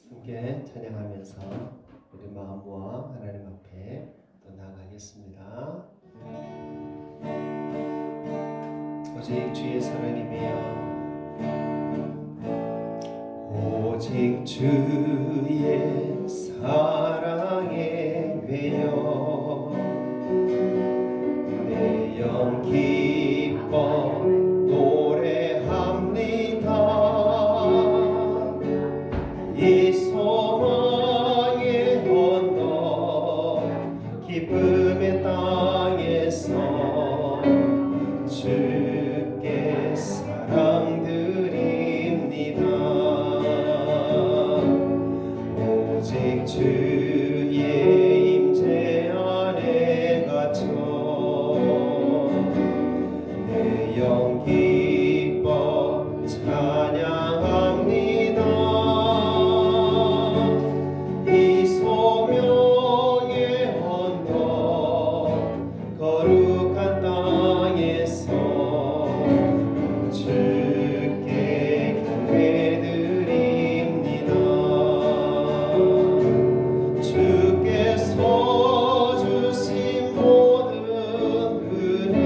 함께 찬양하면서 우리 마음 모아 하나님 앞에 또 나아가겠습니다. 오직 주의 사랑이며 오직 주의 사랑에 매여 내 영 기뻐 노래합니다. 이 소망의 언덕 기쁨의 땅에서 주께 사랑드립니다. 오직 주의 임재 안에 갇혀 내 영 기뻐 찬양합니다. 이 소명의 언덕 거룩한 땅에서 주께 경배드립니다. 주께서 주신 모든 은혜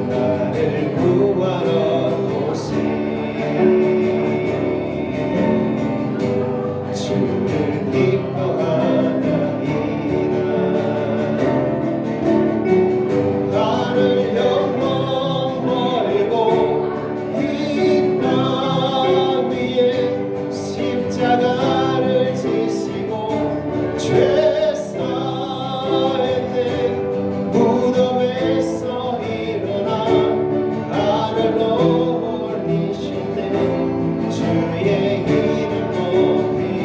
나를 구하러 오신 주를 기뻐하나이다. 하늘 영광 버리고 이 땅 위에 십자가를 지시고 죄 사했네. 무덤에서 일어나 하늘로 올리시네. 주의 이름 높이리.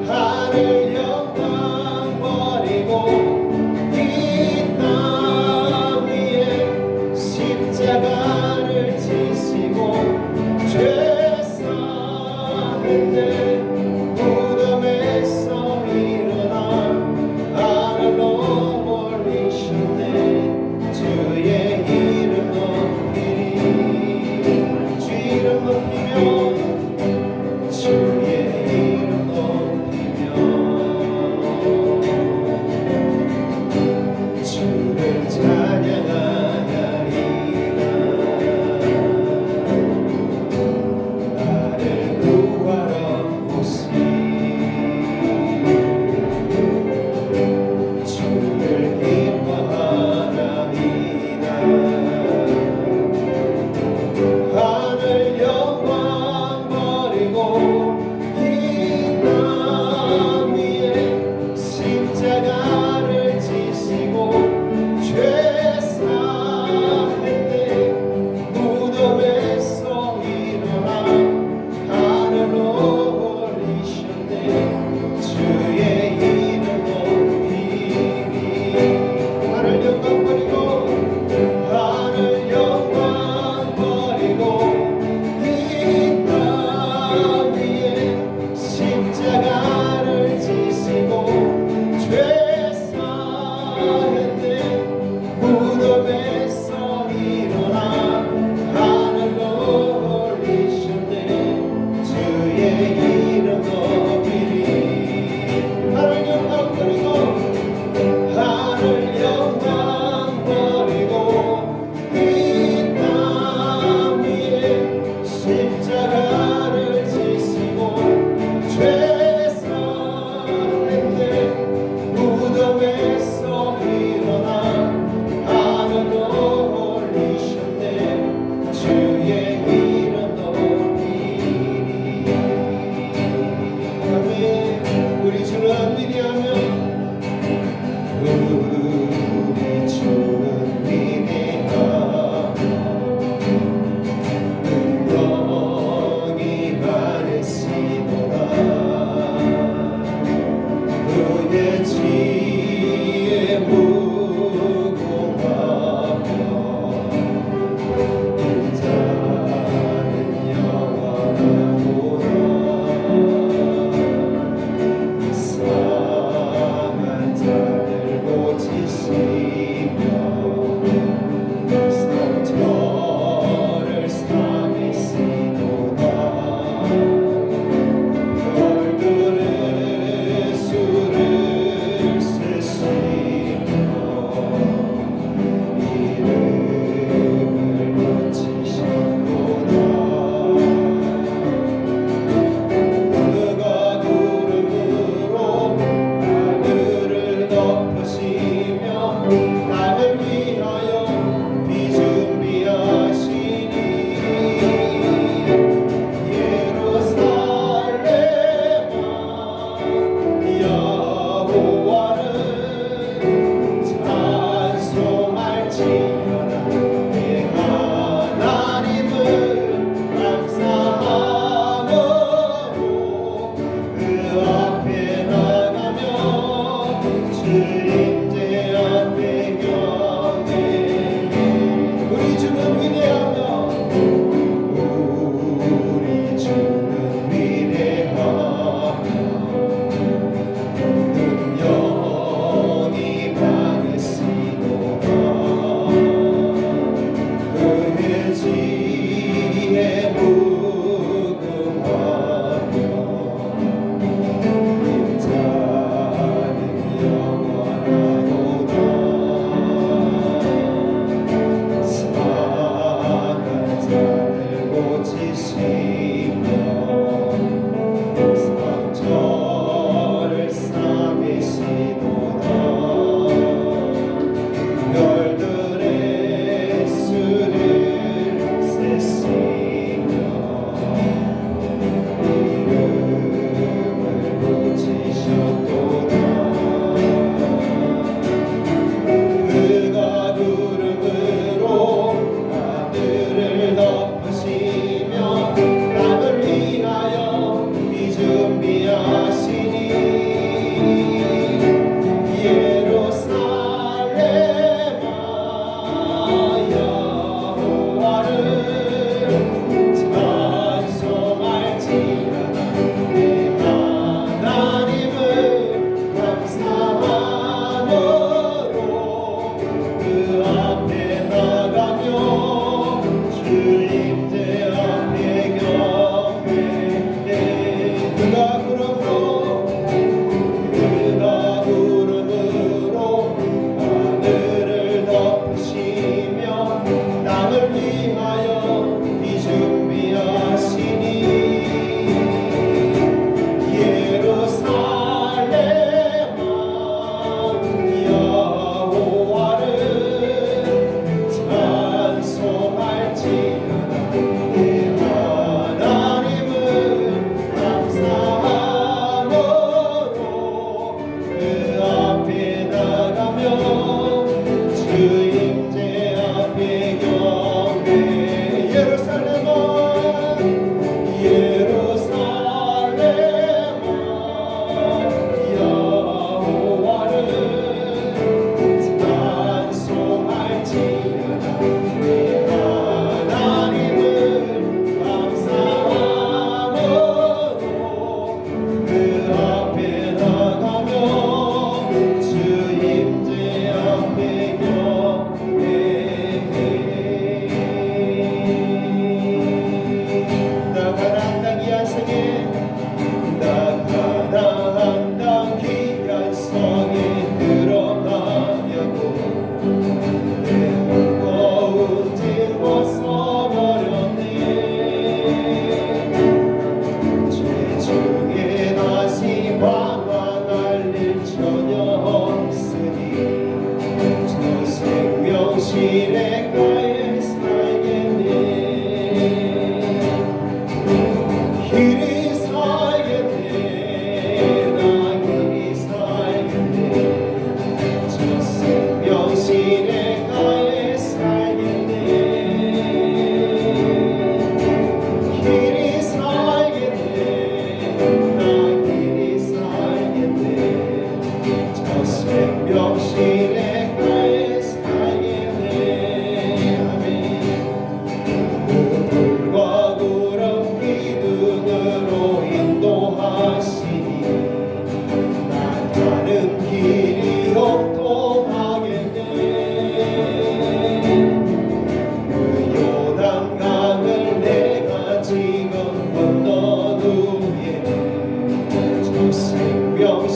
하늘 영광 버리고 이 땅 위에 십자가를 지시고 죄 사했네. 무덤에서 일어나 하늘로 올리셨네. 주의 이름 높이리. 주 이름 높이며 주의 이름 높이며 주를 찬양하나이다. 나를 구하러 오신 주를 기뻐하나이다. 하늘 영광 버리고 이 땅 위에 십자가를 지시고 죄 사했네. 무덤에서 일어나 하늘로 올리셨네. 주의 이름 높이리. 하늘 영광 버리고 하늘 영광 버리고 이 땅 위에 십자가를 지시고 죄 사했네. 무덤에서 일어나 하늘로 올리셨네. 주의 이름 높이리. 하늘 영광 버리고 하늘 영광 버리고 이 땅 위에 십자가를 지시고 죄 사했네. 무덤에서 일어나 하늘로 올리셨네. 주의 이름 높이리. 아멘. 우리 주를 안위하며 우리 주는 위대하며 능력이 많으시도다. 그의 지혜 무궁하며 인자는 영원하도다. 사랑은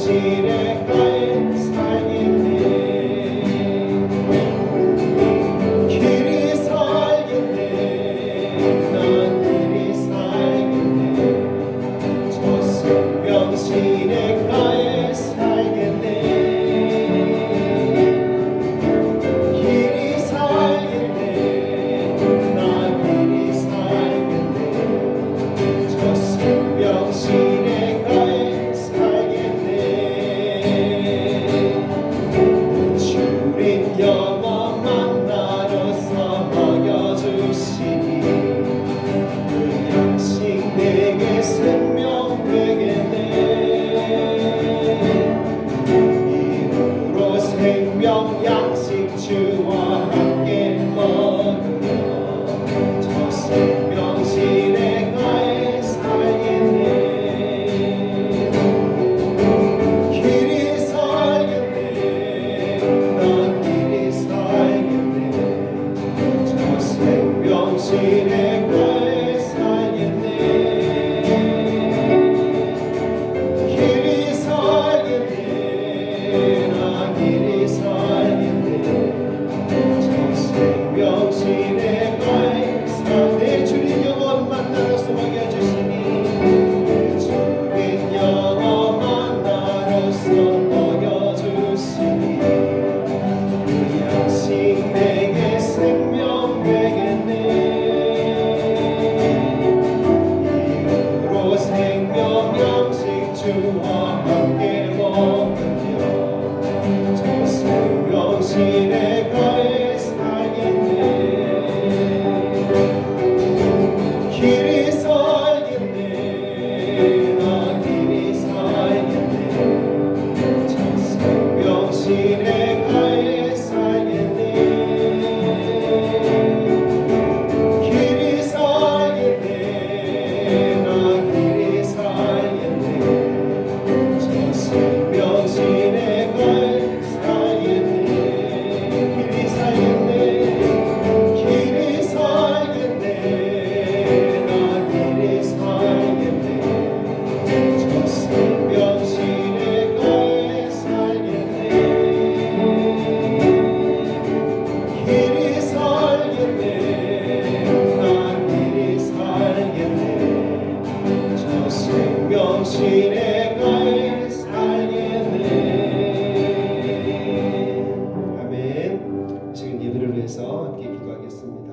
시냇가에 살겠네. 길이 살겠네. 난 길이 살겠네. 저 생명 시냇가에 살겠네. 길이 살겠네. 난 길이 살겠네. 저 생명 시냇가에 살겠네. 주님 영원 만나러서 먹여주시니 그 양식 내게 생명 되겠네. 이름으로 생명 양식 주와 함께 먹으며 저 생명 시냇가에 살겠네. 길이 살겠네. 난 길이 살겠네. 저 생명 시냇가에 살겠네. 길이 살겠네. 난 길이 살겠네. 저 생명 시냇가에 살네. 주님 영원 만나러서 먹여주시니 주님 영원 만나러서 먹여주시니 그 양식 내게 생명 되겠네. 이름으로 생명 양식 주와 함께 먹으며 저 생명 시냇가에 살겠네. 길이 살겠네. 난 길이 살겠네. 저 생명 시냇가에 살겠네. 길이 살겠네. 난 길이 살겠네. 저 생명 시냇가에 살겠네. 길이 살겠네. 길이 살겠네. 난 길이 살겠네. 저 생명 시냇가에 살겠네. 길이 살겠네. 난 길이 살겠네. 저 생명 시냇가에 살겠네. 아멘. 지금 예배를 위해서 함께 기도하겠습니다.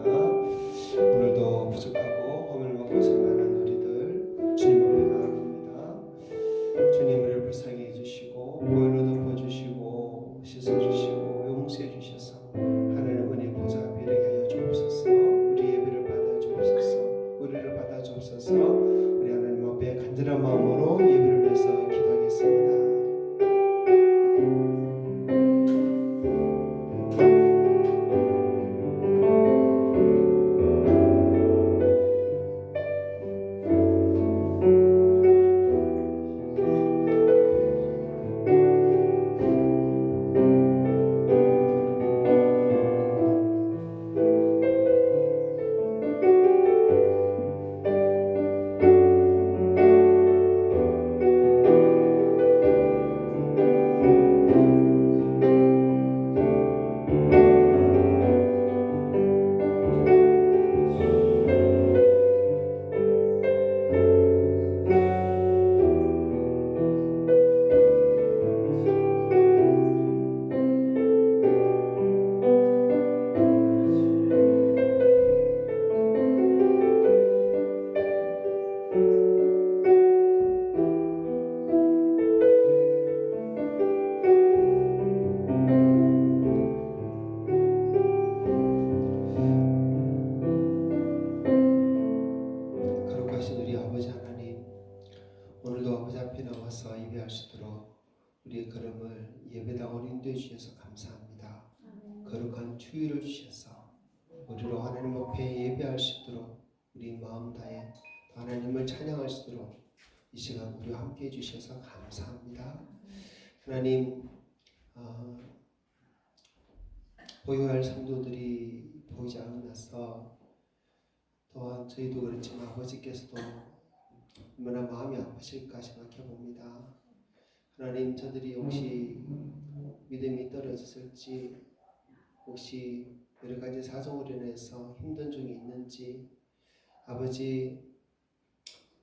오늘도 부족하고 허물 먹고 살만한 우리들 주님 앞에 나아갑니다. 주님 우리를 불쌍히 해주시고 보혈로 덮어주시고 씻어주시고 용서해 주셔서 하나님 은혜 보좌 배려하여 주옵소서. 우리 예배를 받아 주옵소서. 우리를 받아 주옵소서. 우리 하나님 앞에 간절한 마음으로 예배를 위해서 기도하겠습니다. 예배할 수 있도록 우리의 걸음을 예배당으로 인도해 주셔서 감사합니다. 거룩한 주의를 주셔서 우리로 하나님 앞에 예배할 수 있도록 우리 마음 다해 하나님을 찬양할 수 있도록 이 시간 우리와 함께 해주셔서 감사합니다. 하나님, 보여야 할 성도들이 보이지 않아서 또한 저희도 그렇지만 아버지께서도 얼마나 마음이 아프실까 생각해 봅니다. 하나님, 저들이 혹시 믿음이 떨어졌을지, 혹시 여러 가지 사정으로 인해서 힘든 중이 있는지 아버지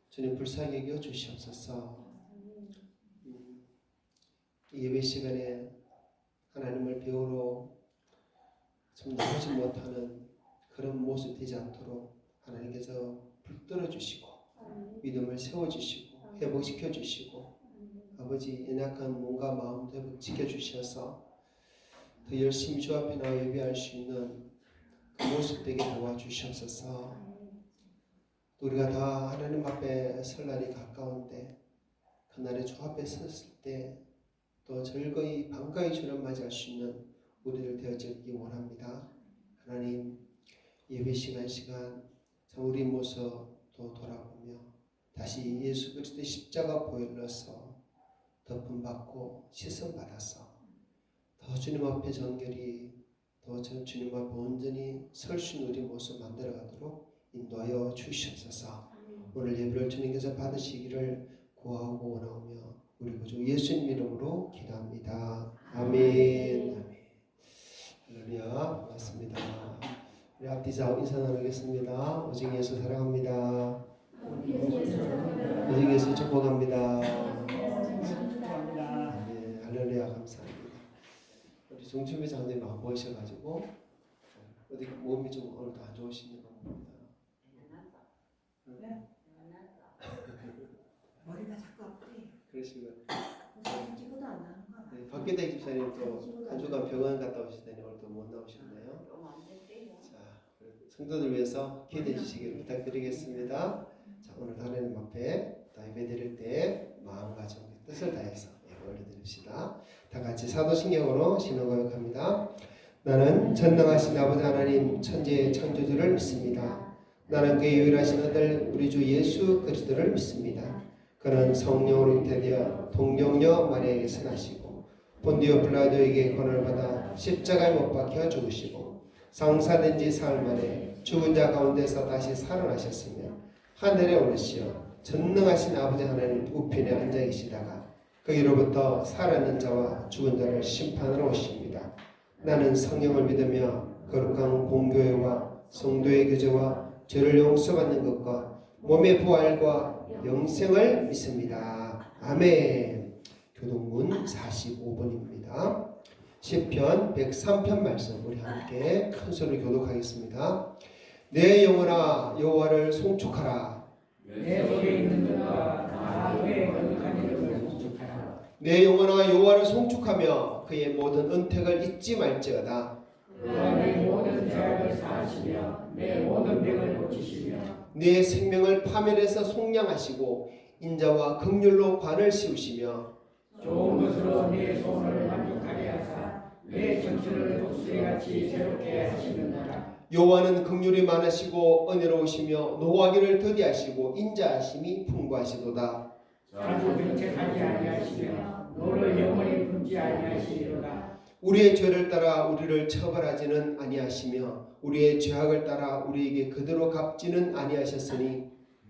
주님 불쌍히 여겨 주시옵소서. 이 예배 시간에 하나님을 배우러 좀 나오지 못하는 그런 모습 되지 않도록 하나님께서 붙들어 주시고 믿음을 세워주시고 회복시켜 주시고 아버지 연약한 몸과 마음도 회복시켜 주셔서 더 열심히 주 앞에 나와 예배할 수 있는 그 모습 되게 도와주시옵소서. 우리가 다 하나님 앞에 설 날이 가까운데 그날에 주 앞에 섰을 때 또 즐거이 반가이 주를 맞이할 수 있는 우리들 되어지기 원합니다. 하나님, 예배 시간 참 우리 모습 또 돌아보며 다시 예수 그리스도의 십자가 보혈로서 덮음받고 씻음받아서 더 주님 앞에 정결히 더 주님 앞에 온전히 설 수 있는 우리 모습 만들어가도록 인도하여 주시옵소서. 오늘 예배를 주님께서 받으시기를 구하고 원하오며 우리 구주 예수님 이름으로 기도합니다. 아멘. 할렐루야. 고맙습니다. 우리 앞뒤 좌우 인사 나누겠습니다. 오직 예수 사랑합니다. 오직 예수 축복합니다. 네, 할렐루야. 감사합니다. 우리 정춘미 장님 안 보이셔가지고 어디 몸이 좀 오늘도 안 좋으신가 봅니다. 머리가 자꾸 아프대. 그러시고요. 찍어도 안 나는 거야. 네, 박기대 집사님 또 한 주간 병원 갔다 오시더니 오늘도 못 나오셨네요. 자, 성도들 위해서 기도해 주시기를 부탁드리겠습니다. 자, 오늘 하나님 앞에 예배 드릴 때 마음과 정의 뜻을 다해서 예배 올려드립시다. 다 같이 사도신경으로 신앙 고백합니다. 나는 전능하신 아버지 하나님 천지의 창조주를 믿습니다. 나는 그의 유일하신 아들 우리 주 예수 그리스도를 믿습니다. 그는 성령으로 잉태되어 동정녀 마리아에게서 나시고 본디오 빌라도에게 권을 받아 십자가에 못 박혀 죽으시고 상사된 지 사흘 만에 죽은 자 가운데서 다시 살아나셨으며 하늘에 오르시어 전능하신 아버지 하나님 우편에 앉아 계시다가 거기로부터 살아있는 자와 죽은 자를 심판하러 오십니다. 나는 성령을 믿으며 거룩한 공교회와 성도의 교제와 죄를 용서받는 것과 몸의 부활과 영생을 믿습니다. 아멘. 교동문 45번입니다. 시편 103편 말씀 우리 함께 큰 소리로 교독하겠습니다. 내 영혼아 여호와를 송축하라. 내 속에 있는 자가 다 그의 거룩한 이름을 송축하라. 내 영혼아 여호와를 송축하며 그의 모든 은택을 잊지 말지어다. 그가 내 모든 죄악을 사하시며 내 모든 병을 고치시며 내 생명을 파멸해서 속량하시고 인자와 긍휼로 관을 씌우시며 좋은 것으로 내 소원을 만족하게 하사 내 정신을 독수리같이 새롭게 하시는도다. 여호와는 긍휼이 많으시고 은혜로우시며 노하기를 더디하시고 인자하심이 풍부하시도다. 자주 정책하지 아니하시며 너를 영원히 품지 아니하시리로다. 우리의 죄를 따라 우리를 처벌하지는 아니하시며 우리의 죄악을 따라 우리에게 그대로 갚지는 아니하셨으니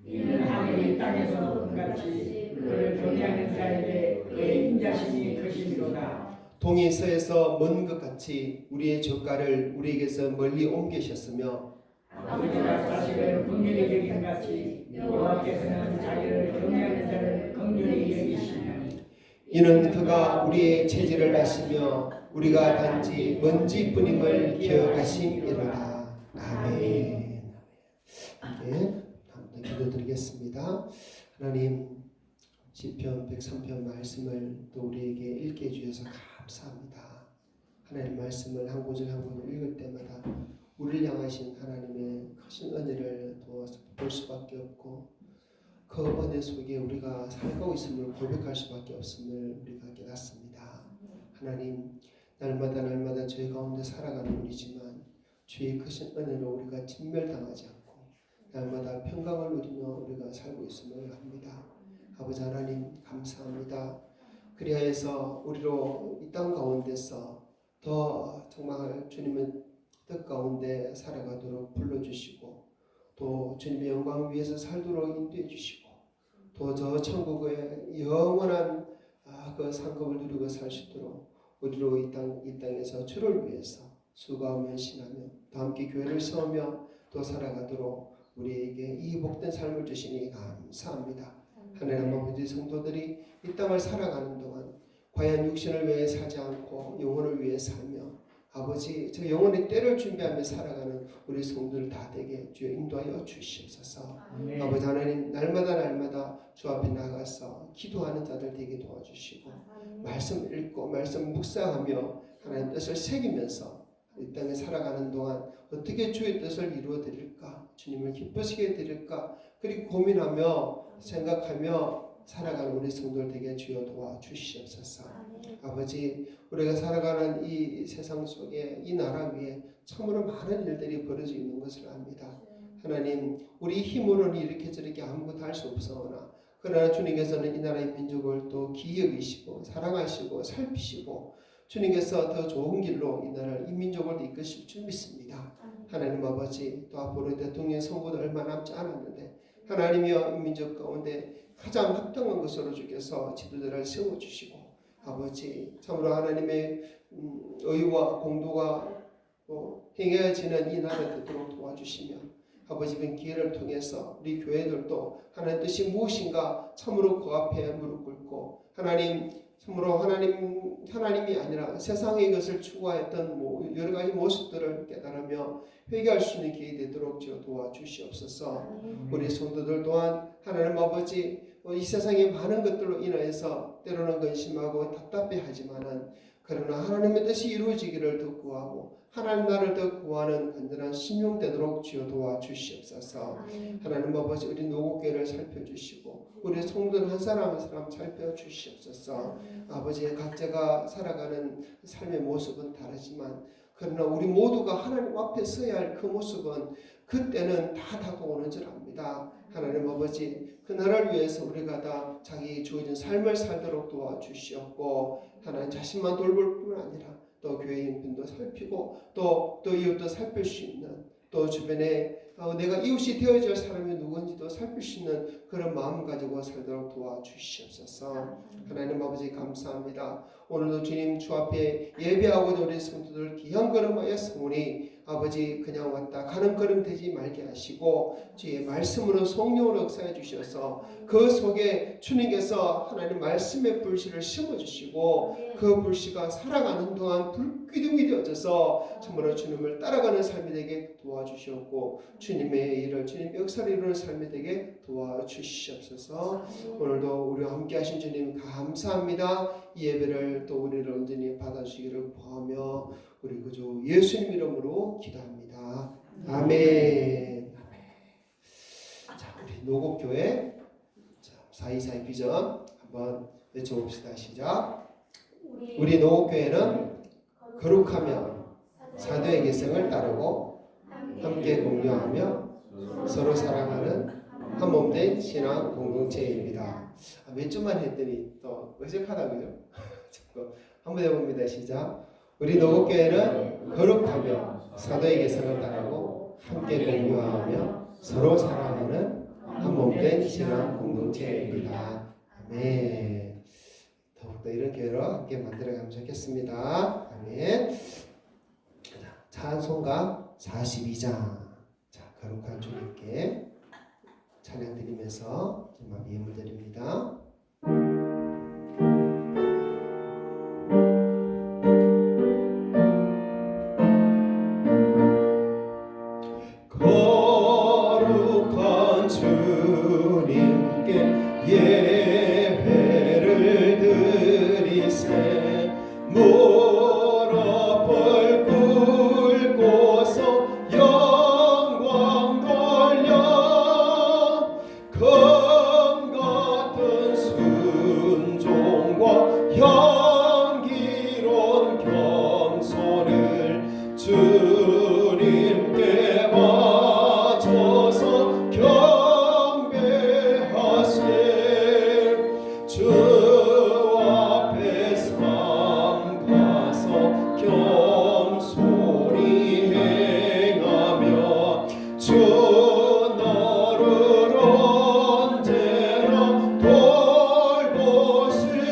이는 하늘이 땅에서 높음같이 그를 경외하는 자에게 그의 인자심이 크심이로다. 동이 서에서 먼 것 같이 우리의 죄가를 우리에게서 멀리 옮기셨으며 아버지가 자식을 긍휼히 여긴 같이 여호와께서는 자기를 경외하는 자를 긍휼히 여기시나니 이는 그가 우리의 체질을 아시며 우리가 단지 먼지뿐임을 기억하심이로다. 아멘. 네, 한번 기도드리겠습니다. 하나님 시편 103편 말씀을 또 우리에게 읽게 해주셔서 감사합니다. 하나님 말씀을 한 구절 한 구절 읽을 때마다 우리를 향하신 하나님의 크신 은혜를 볼 수밖에 없고 그 은혜 속에 우리가 살고 있음을 고백할 수밖에 없음을 우리가 깨닫습니다. 하나님 날마다 죄 가운데 살아가는 우리지만 주의 크신 은혜로 우리가 진멸당하지 않고 날마다 평강을 누리며 우리가 살고 있음을 합니다. 아버지 하나님 감사합니다. 그리하여서 우리로 이 땅 가운데서 더 정말 주님의 뜻 가운데 살아가도록 불러주시고 또 주님의 영광 위에서 살도록 인도해 주시고 또 저 천국의 영원한 그 그 상급을 누리고 살 수 있도록 우리로 이 땅에서 주를 위해서 수고하며 헌신하며 또 함께 교회를 세우며 또 살아가도록 우리에게 이 복된 삶을 주시니 감사합니다. 하나님 아버지, 성도들이 이 땅을 살아가는 동안 과연 육신을 위해 살지 않고 영혼을 위해 살며 아버지, 저 영혼의 때를 준비하며 살아가는 우리 성도들 다 되게 주여 인도하여 주시옵소서. 아멘. 아버지 하나님, 날마다 주 앞에 나가서 기도하는 자들 되게 도와주시고 말씀 읽고 말씀 묵상하며 하나님 뜻을 새기면서 이 땅에 살아가는 동안 어떻게 주의 뜻을 이루어 드릴까, 주님을 기쁘시게 드릴까, 그리고 고민하며 생각하며 살아가는 우리 성도들 되게 주여 도와주시옵소서. 아버지, 우리가 살아가는 이 세상 속에 이 나라 위에 참으로 많은 일들이 벌어지고 있는 것을 압니다. 하나님, 우리 힘으로는 이렇게 저렇게 아무것도 할 수 없사오나 그러나 주님께서는 이 나라의 민족을 또 귀히 여기시고 사랑하시고 살피시고 주님께서 더 좋은 길로 이 나라를 이 민족을 이끄실 줄 믿습니다. 하나님 아버지, 또 앞으로 대통령 선거도 얼마 남지 않았는데 하나님이여 이 민족 가운데 가장 합당한 것으로 주께서 지도자를 세워주시고 아버지, 참으로 하나님의 의와 공도가 행해지는 이 나라 되도록 도와주시며 아버지, 그 기회를 통해서 우리 교회들도 하나님 뜻이 무엇인가 참으로 그 앞에 무릎 꿇고 하나님, 참으로 하나님이 아니라 세상의 것을 추구했던 여러 가지 모습들을 깨달으며 회개할 수 있는 기회 되도록 도와주시옵소서. 우리 성도들 또한 하나님 아버지, 이 세상의 많은 것들로 인하여서 때로는 근심하고 답답해하지만은 그러나 하나님의 뜻이 이루어지기를 더 구하고 하나님 나를 더 구하는 간절한 신용 되도록 주여 도와주시옵소서. 하나님 아버지, 우리 노국교회를 살펴주시고 우리 성도들 한 사람 한 사람 살펴주시옵소서. 아버지, 각자가 살아가는 삶의 모습은 다르지만 그러나 우리 모두가 하나님 앞에 서야 할 그 모습은 그때는 다 다가오는 줄 압니다. 하나님 아버지, 그날을 위해서 우리가 다 자기 주어진 삶을 살도록 도와주시옵고 하나님 자신만 돌볼 뿐 아니라 또 교회 인편도 살피고 또 이웃도 살필 수 있는 또 주변에 내가 이웃이 되어줄 사람이 누군지도 살필 수 있는 그런 마음 가지고 살도록 도와주시옵소서. 하나님 아버지 감사합니다. 오늘도 주님 주 앞에 예배하고 우리 성도들 귀한 걸음하여 성원이 아버지 그냥 왔다 가는 걸음 되지 말게 하시고 주의 말씀으로 성령으로 역사해 주셔서 그 속에 주님께서 하나님 말씀의 불씨를 심어주시고 그 불씨가 살아가는 동안 불기둥이 되어져서 정말로 주님을 따라가는 삶이 되게 도와주시옵고 주님의 일을 주님 역사를 이루는 삶이 되게 도와주시옵소서. 오늘도 우리와 함께 하신 주님 감사합니다. 이 예배를 또 우리를 온전히 받아주시기를 구하며 우리 구주 예수님 이름으로 기도합니다. 아멘. 자, 우리 노곡교회 4.24 비전 한번 외쳐봅시다. 시작. 우리 노곡교회는 거룩하며 사도의 계승을 따르고 함께 공유하며 서로 사랑하는 한 몸된 신앙 공동체입니다. 몇 주만 했더니 또 어색하다고요? 한번 해봅니다. 시작. 우리 노곡교회는 거룩하며 사도의 계승을 따르고 함께 공유하며 서로 사랑하는 한 몸된 신앙 공동체입니다. 아멘. 더욱더 이런 교회로 함께 만들어가면 좋겠습니다. 아멘. 찬송가 42장. 자, 거룩한 주님께 찬양 드리면서 정말 예물 드립니다. 거룩한 주님께 예배를 드리세 무릎을 꿇고서 영광 돌려 검 같은 순종과 향기로운 겸손을 주님께 바쳐서 경배하세 주 앞에 삼가서 겸손히 행하며 주 너를 언제나 돌보시리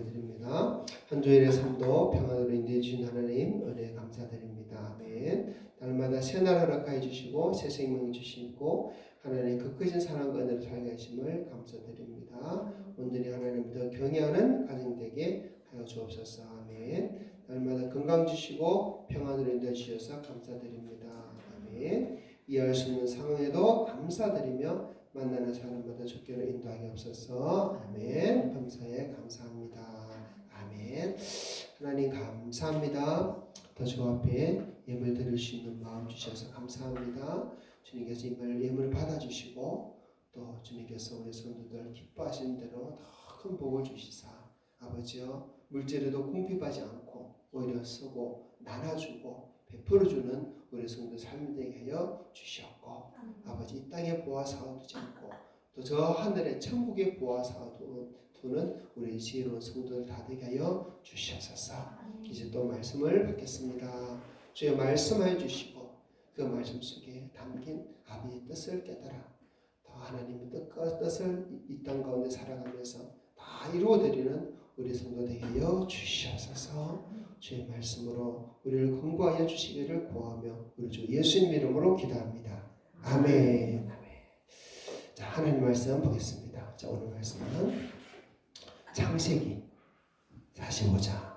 올려드립니다. 한 주일의 삶도 평안으로 인도해 주신 하나님 은혜 감사드립니다. 아멘. 날마다 새날 허락하여 주시고 새 생명 주시고 하나님 그 크신 사랑과 은혜로 살게 하심을 감사드립니다. 온전히 하나님을 더 경외하는 가정 되게 하여 주옵소서. 아멘. 날마다 건강 주시고 평안으로 인도해 주셔서 감사드립니다. 아멘. 이해할 수 있는 상황에도 감사드리며 만나는 사람마다 주께로 인도하게 없어서. 아멘. 범사에 감사합니다. 아멘. 하나님 감사합니다. 더 주 앞에 예물 드릴 수 있는 마음 주셔서 감사합니다. 주님께서 이 예물을 받아주시고 또 주님께서 우리 성도들 기뻐하시는 대로 더 큰 복을 주시사 아버지여 물질에도 궁핍하지 않고 오히려 쓰고 나눠주고 베풀어주는 우리 성도 삶이 되게 하여 주시옵고 아버지 이 땅에 보아 사오두지 않고 또 저 하늘의 천국에 보아 사오두는 우리 지혜로운 성도들 다 되게 하여 주시옵소서. 이제 또 말씀을 받겠습니다. 주의 말씀해 주시고 그 말씀 속에 담긴 아버지의 뜻을 깨달아 더 하나님의 뜻을 이 땅 가운데 살아가면서 다 이루어드리는 우리 성도 되게 하여 주시옵소서. 주의 말씀으로 우리를 권고하여 주시기를 구하며 우리 주 예수님 이름으로 기도합니다. 아멘. 아멘. 자, 하나님 말씀 보겠습니다. 자, 오늘 말씀은 창세기 45장.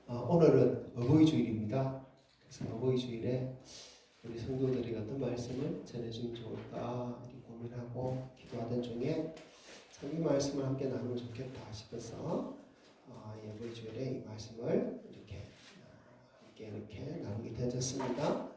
오늘은 어버이 주일입니다. 그래서 어버이 주일에 우리 성도들이 어떤 말씀을 전해주면 좋을까 이렇게 고민하고 기도하던 중에 참 이 말씀을 함께 나누면 좋겠다 싶어서 어버이 주일에 이 말씀을 함께 이렇게 나누게 되었습니다.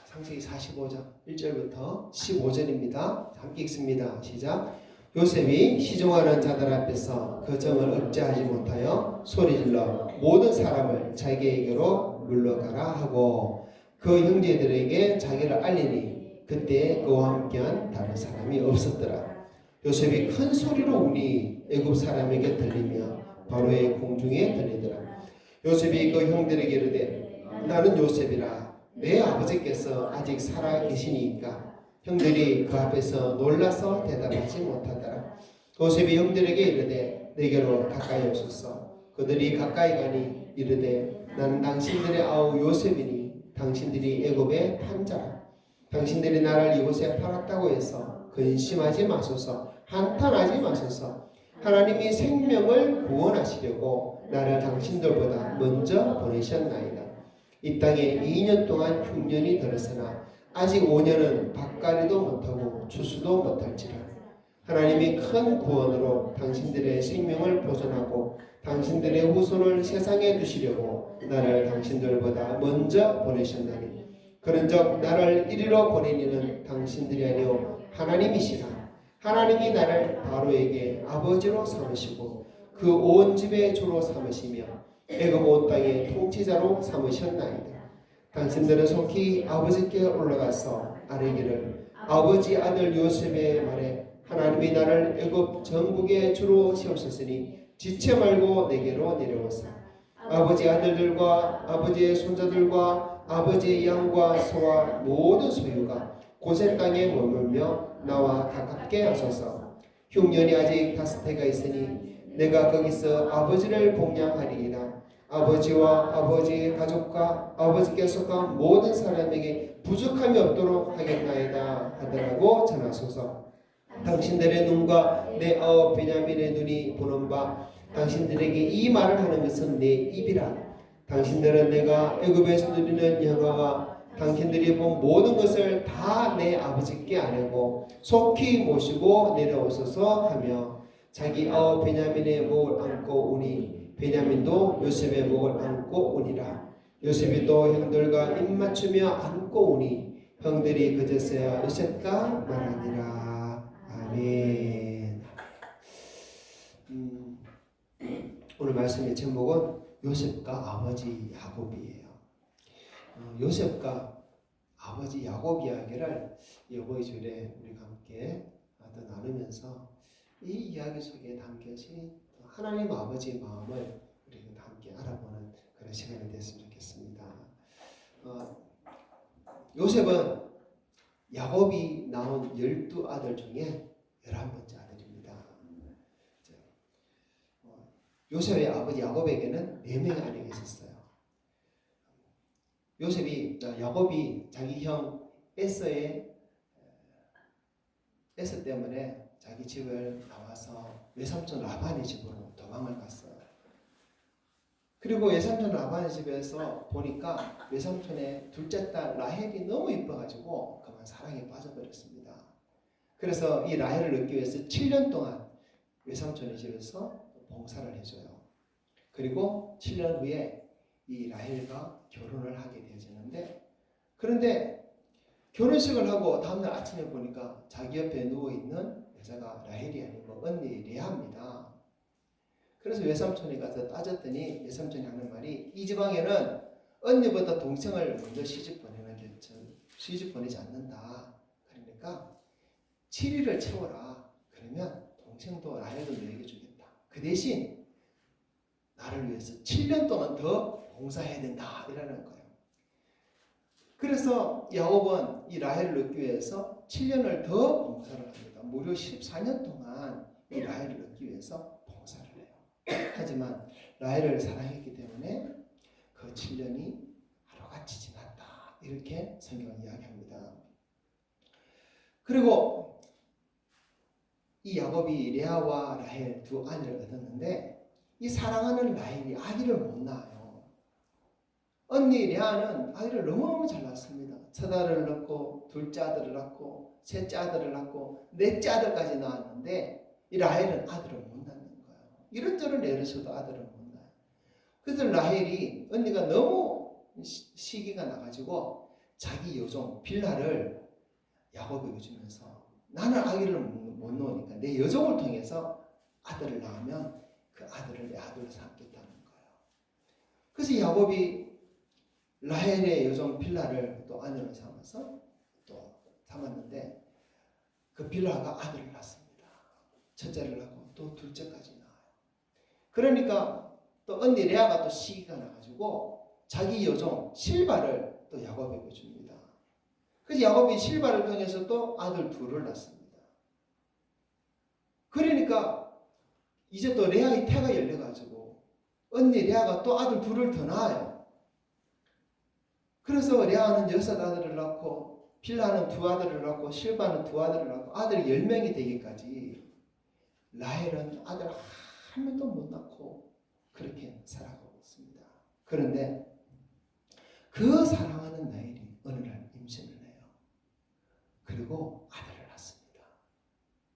창세기 45장 1절부터 15절입니다. 함께 읽습니다. 시작. 요셉이 시종하는 자들 앞에서 그 정을 억제하지 못하여 소리질러 모든 사람을 자기에게로 물러가라 하고 그 형제들에게 자기를 알리니 그때 그와 함께한 다른 사람이 없었더라. 요셉이 큰 소리로 우니 애굽 사람에게 들리며 바로의 공중에 들리더라. 요셉이 그 형들에게 이르되 나는 요셉이라 내 아버지께서 아직 살아 계시니까 형들이 그 앞에서 놀라서 대답하지 못하더라. 요셉이 형들에게 이르되 내게로 가까이 오소서. 그들이 가까이 가니 이르되 나는 당신들의 아우 요셉이니 당신들이 애굽의 판자라. 당신들이 나를 이곳에 팔았다고 해서 근심하지 마소서. 한탄하지 마소서. 하나님이 생명을 구원하시려고 나를 당신들보다 먼저 보내셨나이다. 이 땅에 2년 동안 흉년이 들었으나 아직 5년은 밭갈이도 못하고 추수도 못할지라. 하나님이 큰 구원으로 당신들의 생명을 보존하고 당신들의 후손을 세상에 두시려고 나를 당신들보다 먼저 보내셨나니 그런즉 나를 이리로 보내니는 당신들이 아니오 하나님이시라. 하나님이 나를 바로에게 아버지로 삼으시고 그 온 집의 주로 삼으시며 애굽 온 땅의 통치자로 삼으셨나이다. 당신들은 속히 아버지께 올라가서 아뢰기를 아버지 아들 요셉의 말에 하나님이 나를 애굽 전국의 주로 세우셨으니 지체 말고 내게로 내려오사 아버지 아들들과 아버지의 손자들과 아버지의 양과 소와 모든 소유가 고센 땅에 머물며 나와 가깝게 하소서. 흉년이 아직 5해가 있으니 내가 거기서 아버지를 공양하리이다. 아버지와 아버지의 가족과 아버지께 속한 모든 사람에게 부족함이 없도록 하겠나이다 하더라고 전하소서. 당신들의 눈과 내 아우 베냐민의 눈이 보는 바 당신들에게 이 말을 하는 것은 내 입이라. 당신들은 내가 애굽에서 누리는 영화와 당신들이 본 모든 것을 다 내 아버지께 아뢰고 속히 모시고 내려오소서 하며 자기 아우 베냐민의 목을 안고 오니 베냐민도 요셉의 목을 안고 오니라. 요셉이 또 형들과 입맞추며 안고 오니 형들이 그제서야 요셉과 말하니라. 아멘. 오늘 말씀의 제목은 요셉과 아버지 야곱이에요. 요셉과 아버지 야곱 이야기를 어버이 주일에 우리가 함께 더 나누면서 이 이야기 속에 담겨진 하나님 아버지의 마음을 우리가 함께 알아보는 그런 시간이 됐으면 좋겠습니다. 요셉은 야곱이 낳은 12아들 중에 11번째 아들입니다. 요셉의 아버지 야곱에게는 4명의 아들이 있었어요. 야곱이 자기 형 에서 때문에 자기 집을 나와서 외삼촌 라반의 집으로 도망을 갔어요. 그리고 외삼촌 라반의 집에서 보니까 외삼촌의 둘째 딸 라헬이 너무 이뻐가지고 그만 사랑에 빠져버렸습니다. 그래서 이 라헬을 얻기 위해서 7년 동안 외삼촌의 집에서 봉사를 해줘요. 그리고 7년 후에 이 라헬과 결혼을 하게 되어지는데, 그런데 결혼식을 하고 다음날 아침에 보니까 자기 옆에 누워있는 여자가 라헬이 아니고 언니 레아입니다. 그래서 외삼촌이 가서 따졌더니 외삼촌이 하는 말이, 이 지방에는 언니보다 동생을 먼저 시집 보내지 않는다. 그러니까 7일을 채워라. 그러면 동생도 라헬도 너에게 주겠다. 그 대신 나를 위해서 7년 동안 더 봉사해야 된다. 이라는 거예요. 그래서 야곱은 이 라헬을 얻기 위해서 7년을 더 봉사를 합니다. 무려 14년 동안 이 라헬을 얻기 위해서 봉사를 해요. 하지만 라헬을 사랑했기 때문에 그 7년이 하루같이 지났다. 이렇게 성경은 이야기합니다. 그리고 이 야곱이 레아와 라헬 두 아들을 얻었는데, 이 사랑하는 라헬이 아기를 못 낳아요. 언니 레아는 아기를 너무너무 잘 낳습니다. 첫 아들을 낳고, 둘째 아들을 낳고, 셋째 아들을 낳고, 넷째 아들까지 낳았는데, 이 라헬은 아들을 못 낳는 거예요. 이런저런 애를 아들을 못 낳아요. 그래서 라헬이 언니가 너무 시기가 나가지고 자기 여종 빌하를 야곱에게 주면서, 나는 아기를 못 놓으니까 내 여종을 통해서 아들을 낳으면 그 아들을 내 아들로 삼겠다는 거예요. 그래서 야곱이 라헬의 여종 빌하를 또 아내로 삼아서 또 삼았는데, 그 빌하가 아들을 낳습니다. 첫째를 낳고 또 둘째까지 낳아요. 그러니까 또 언니 레아가 또 시기가 나가지고 자기 여종 실바를 또 야곱에게 줍니다. 그래서 야곱이 실바를 통해서 또 아들 둘을 낳습니다. 그러니까 이제 또 레아의 태가 열려가지고 언니 레아가 또 아들 둘을 더 낳아요. 그래서 레아는 6아들을 낳고, 빌하는 2아들을 낳고, 실바는 2아들을 낳고, 아들이 10명이 되기까지 라헬은 아들 한 명도 못 낳고 그렇게 살아가고 있습니다. 그런데 그 사랑하는 라헬이 어느 날 임신을 해요. 그리고 아들을 낳습니다.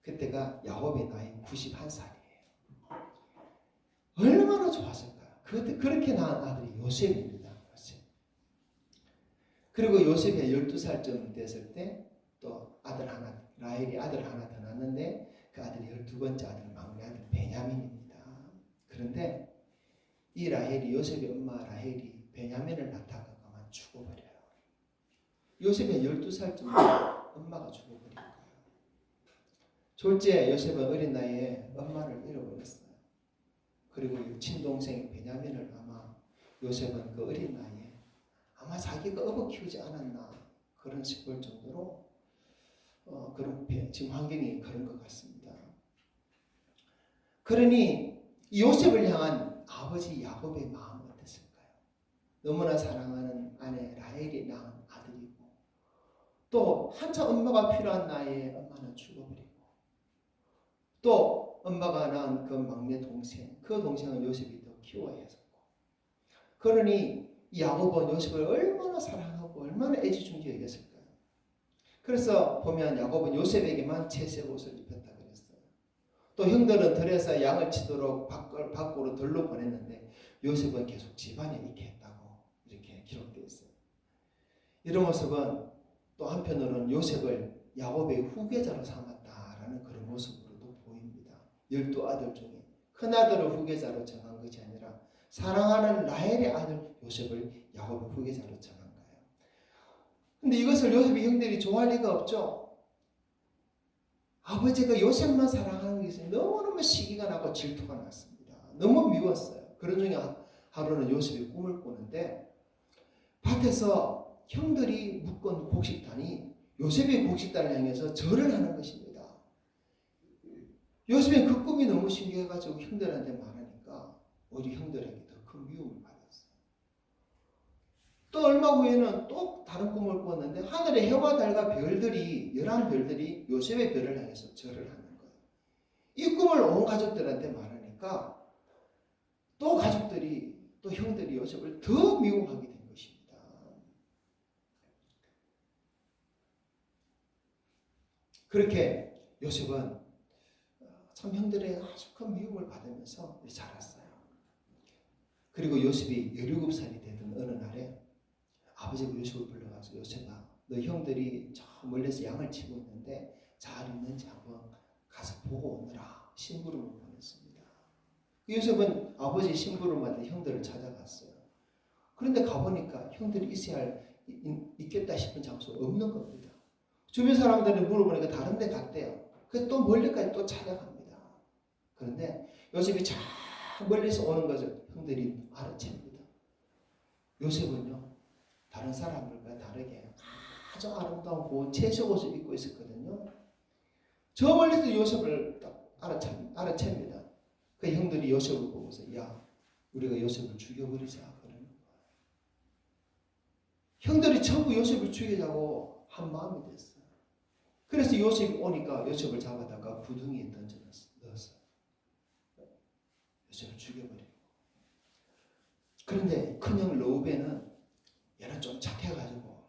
그때가 야곱의 나이 91살이에요. 얼마나 좋았을까요? 그렇게 낳은 아들이 요셉입니다. 그리고 요셉이 12살쯤 됐을 때 또 아들 하나, 라헬이 아들 하나 더 낳았는데, 그 아들이 12번째 아들, 막내 아들 베냐민입니다. 그런데 이 라헬이, 요셉의 엄마 라헬이 베냐민을 낳다가 그만 죽어버려요. 요셉이 12살쯤 엄마가 죽어버린 거예요. 졸지에 요셉은 어린 나이에 엄마를 잃어버렸어요. 그리고 친동생 베냐민을 아마 요셉은 그 어린 나이에 아마 자기가 업어 키우지 않았나 그런 싶을 정도로 그런 지금 환경이 그런 것 같습니다. 그러니 요셉을 향한 아버지 야곱의 마음은 어땠을까요? 너무나 사랑하는 아내 라헬이 낳은 아들이고, 또 한참 엄마가 필요한 나이에 엄마는 죽어버리고, 또 엄마가 낳은 그 막내 동생, 그 동생은 요셉이 더 키워야 했었고, 그러니 야곱은 요셉을 얼마나 사랑하고 얼마나 애지중지 여겼을까요? 그래서 보면 야곱은 요셉에게만 채색 옷을 입혔다 그랬어요. 또 형들은 들에서 양을 치도록 밖으로 들로 보냈는데 요셉은 계속 집안에 있게 했다고 이렇게 기록되어 있어요. 이런 모습은 또 한편으로는 요셉을 야곱의 후계자로 삼았다라는 그런 모습으로도 보입니다. 12아들 중에 큰아들을 후계자로 정한 것이 아니라 사랑하는 라헬의 아들 요셉을 야곱의 후계자로 정한 거예요. 근데 이것을 요셉의 형들이 좋아할 리가 없죠. 아버지가 요셉만 사랑하는 것이 너무너무 시기가 나고 질투가 났습니다. 너무 미웠어요. 그런 중에 하루는 요셉이 꿈을 꾸는데 밭에서 형들이 묶은 곡식단이 요셉의 곡식단을 향해서 절을 하는 것입니다. 요셉의 그 꿈이 너무 신기해가지고 형들한테 말하니까 우리 형들에게 더 큰 미움을 받았어요. 또 얼마 후에는 또 다른 꿈을 꾸었는데 하늘의 해와 달과 별들이 11별들이 요셉의 별을 향해서 절을 하는 거예요. 이 꿈을 온 가족들한테 말하니까 또 가족들이 또 형들이 요셉을 더 미워하게 된 것입니다. 그렇게 요셉은 참 형들의 아주 큰 미움을 받으면서 자랐어요. 그리고 요셉이 17살이 되던 어느 날에 아버지가 요셉을 불러가서 요셉아, 너 형들이 저 멀리서 양을 치고 있는데 잘 있는지 한번 가서 보고 오느라 심부름을 보냈습니다. 요셉은 아버지 심부름 받은 형들을 찾아갔어요. 그런데 가보니까 형들이 있겠다 싶은 장소가 없는 겁니다. 주변 사람들이 물어보니까 다른 데 갔대요. 그래서 또 멀리까지 또 찾아갑니다. 그런데 요셉이 저 멀리서 오는 것을 형들이 알아챕니다. 요셉은요, 다른 사람들과 다르게 아주 아름다운 고운 채색 옷을 입고 있었거든요. 저 멀리서 요셉을 딱 알아챕니다. 그 형들이 요셉을 보고서 야, 우리가 요셉을 죽여버리자 그러는 거예요. 형들이 전부 요셉을 죽이자고 한 마음이 됐어요. 그래서 요셉이 오니까 요셉을 잡아다가 부둥이에 넣었어요. 요셉을 죽여버리고. 그런데 큰형 르우벤은 얘는 좀 착해가지고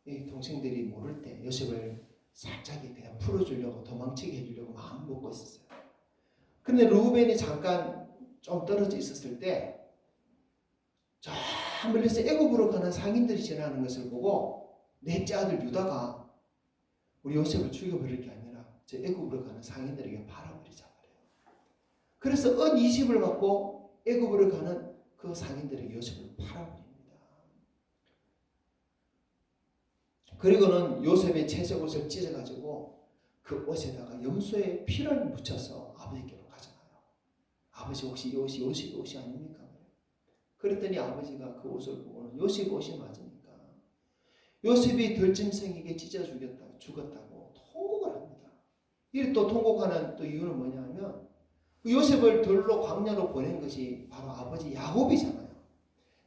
이 동생들이 모를 때 요셉을 살짝 그냥 풀어주려고 도망치게 해주려고 마음 먹고 있었어요. 그런데 르우벤이 잠깐 좀 떨어져 있었을 때 저 멀리서 애굽으로 가는 상인들이 지나는 것을 보고 넷째 아들 유다가 우리 요셉을 죽여버릴 게 아니라 저 애굽으로 가는 상인들에게 팔아버리자 그래요. 그래서 은 20을 받고 애굽으로 가는 그 상인들에게 요셉을 팔아버립니다. 그리고는 요셉의 채색 옷을 찢어가지고 그 옷에다가 염소의 피를 묻혀서 아버지께로 가져가요. 아버지 혹시 이 옷이 요셉의 옷이 아닙니까? 그랬더니 아버지가 그 옷을 보고는 요셉의 옷이 맞으니까 요셉이 들짐승에게 찢어 죽었다고 통곡을 합니다. 이 또 통곡하는 또 이유는 뭐냐면 요셉을 들로 광야로 보낸 것이 바로 아버지 야곱이잖아요.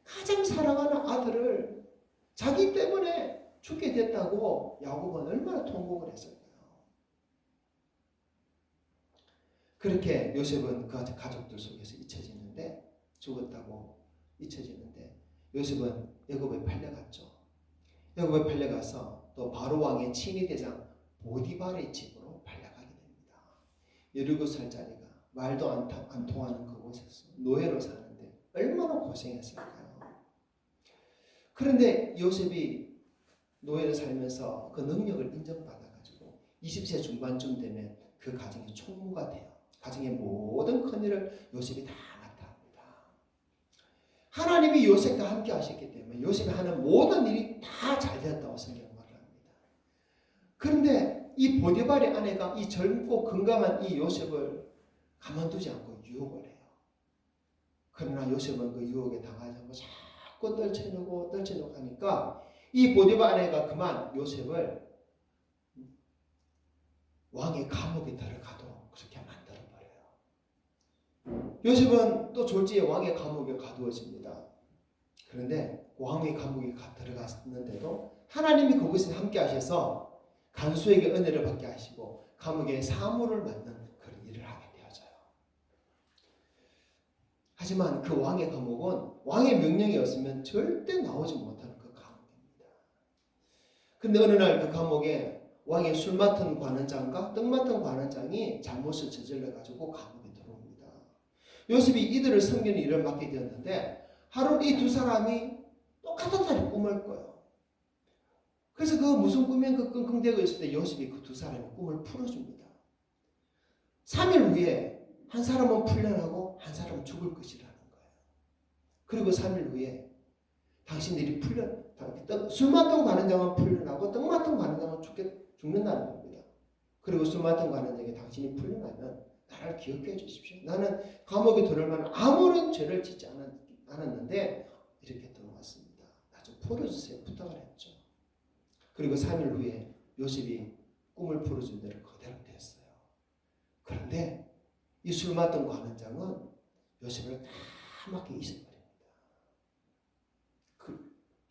가장 사랑하는 아들을 자기 때문에 죽게 됐다고 야곱은 얼마나 통곡을 했을까요? 그렇게 요셉은 그 가족들 속에서 잊혀지는데 죽었다고 잊혀지는데 요셉은 애굽에 팔려갔죠. 애굽에 팔려가서 또 바로 왕의 친위대장 보디발의 집으로 팔려가게 됩니다. 17살짜리가 말도 안 통하는 그곳에서 노예로 사는데 얼마나 고생했을까요? 그런데 요셉이 노예로 살면서 그 능력을 인정받아가지고 20세 중반쯤 되면 그 가정의 총무가 돼요. 가정의 모든 큰일을 요셉이 다 맡아합니다. 하나님이 요셉과 함께 하셨기 때문에 요셉이 하는 모든 일이 다 잘 되었다고 성경은 말을 합니다. 그런데 이 보디발의 아내가 이 젊고 건강한 이 요셉을 가만두지 않고 유혹을 해요. 그러나 요셉은 그 유혹에 당하지 않고 자꾸 떨쳐내고 하니까 이 보디발 아내가 그만 요셉을 왕의 감옥에 들어가도록 그렇게 만들어버려요. 요셉은 또 졸지에 왕의 감옥에 가두어집니다. 그런데 왕의 감옥에 들어갔는데도 하나님이 그곳에 함께 하셔서 간수에게 은혜를 받게 하시고 감옥에 사물을 맡는 그런 일을 하게 되어져요. 하지만 그 왕의 감옥은 왕의 명령이 없으면 절대 나오지 못하는 그 감옥입니다. 근데 어느 날 그 감옥에 왕의 술 맡은 관원장과 떡 맡은 관원장이 잘못을 저질러가지고 감옥에 들어옵니다. 요셉이 이들을 섬기는 일을 맡게 되었는데 하루 이 두 사람이 똑같은 날에 꿈을 꿔요. 그래서 그 무슨 꿈이면 그 끙끙대고 있을 때 요셉이 그 두 사람의 꿈을 풀어줍니다. 3일 후에 한 사람은 풀려나고 한 사람은 죽을 것이라는 거예요. 그리고 3일 후에 당신들이 술 맡은 관원장은 풀려나고 떡 맡은 관원장은 죽는다는 겁니다. 그리고 술 맡은 관원장에게 당신이 풀려나면 나를 기억해 주십시오. 나는 감옥에 들어올 만한 아무런 죄를 짓지 않았는데 이렇게 들어왔습니다. 나 좀 풀어주세요. 부탁을 했죠. 그리고 3일 후에 요셉이 꿈을 풀어준 대로 그대로 됐어요. 그런데 이 술 맡던 관원장은 요셉을 까맣게 잊어버립니다.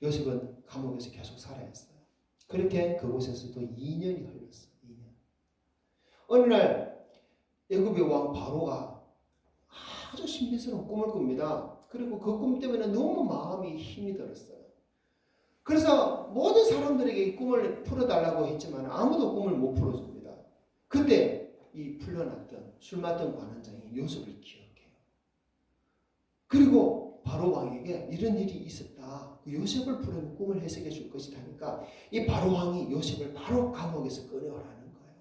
요셉은 감옥에서 계속 살아야 했어요. 그렇게 그곳에서도 2년이 흘렀어요. 2년. 어느 날 애굽의 왕 바로가 아주 신비스러운 꿈을 꿉니다. 그리고 그 꿈 때문에 너무 마음이 힘이 들었어요. 그래서 모든 사람들에게 이 꿈을 풀어달라고 했지만 아무도 꿈을 못 풀어줍니다. 그때 이 풀려났던 술 맡던 관원장이 요셉을 기억해요. 그리고 바로 왕에게 이런 일이 있었다. 그 요셉을 부르는 꿈을 해석해 줄 것이다 하니까 이 바로 왕이 요셉을 바로 감옥에서 꺼내오라는 거예요.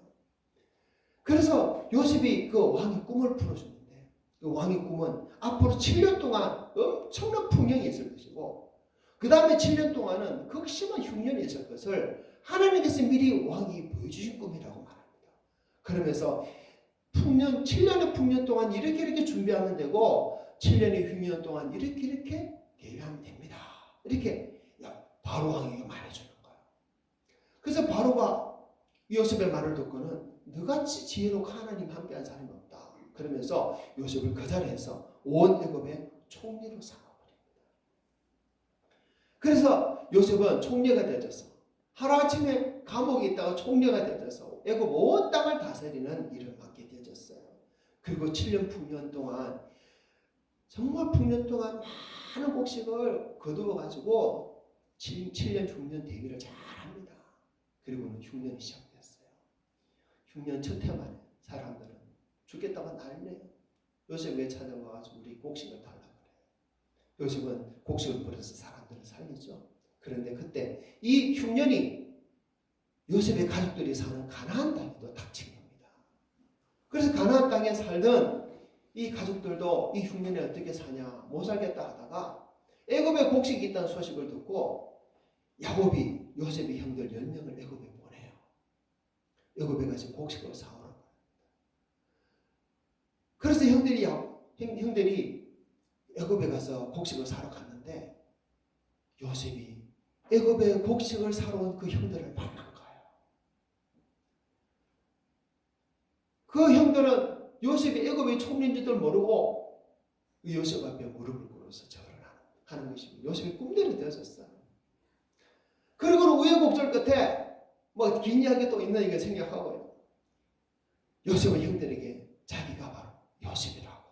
그래서 요셉이 그 왕의 꿈을 풀어주는데 그 왕의 꿈은 앞으로 7년 동안 엄청난 풍년이 있을 것이고 그 다음에 7년 동안은 극심한 흉년이 있을 것을 하나님께서 미리 왕이 보여주신 꿈이라고 말합니다. 그러면서 7년의 풍년 동안 이렇게 준비하면 되고 7년의 흉년 동안 이렇게 대비하면 됩니다. 이렇게 바로 왕에게 말해주는 거예요. 그래서 바로가 요셉의 말을 듣고는 너같이 지혜롭고 하나님 함께한 사람이 없다. 그러면서 요셉을 그 자리에서 온 애굽의 총리로 삼아버립니다. 그래서 요셉은 총리가 되어져서 하루아침에 감옥에 있다가 총리가 되어져서 애굽 온 땅을 다스리는 일을 맡게 되어졌어요. 그리고 7년 풍년 동안 정말 풍년 동안 많은 곡식을 거두어가지고 7년 흉년 대비를 잘합니다. 그리고는 흉년이 시작됐어요. 흉년 첫 해만에 사람들은 죽겠다고 난리네요. 요셉 왜 찾아와가지고 우리 곡식을 달라고 그래요. 요셉은 곡식을 버려서 사람들을 살리죠. 그런데 그때 이 흉년이 요셉의 가족들이 사는 가나안 땅에도 닥친 겁니다. 그래서 가나안 땅에 살던 이 가족들도 이 흉년에 어떻게 사냐 못 살겠다 하다가 애굽에 곡식이 있다는 소식을 듣고 야곱이 요셉의 형들 10명을 애굽에 보내요. 애굽에 가서 곡식을 사오라고. 그래서 형들이 애굽에 가서 곡식을 사러 갔는데 요셉이 애굽에 곡식을 사러 온 그 형들을 만난 거예요. 그 형들은 요셉이 애굽의 총리인 줄도 모르고 요셉 앞에 무릎을 꿇어서 절을 하는 것입니다. 요셉이 꿈대로 되어졌어요. 그리고 우여곡절 끝에 뭐 긴 이야기 또 있는 이거 생각하고요. 요셉은 형들에게 자기가 바로 요셉이라고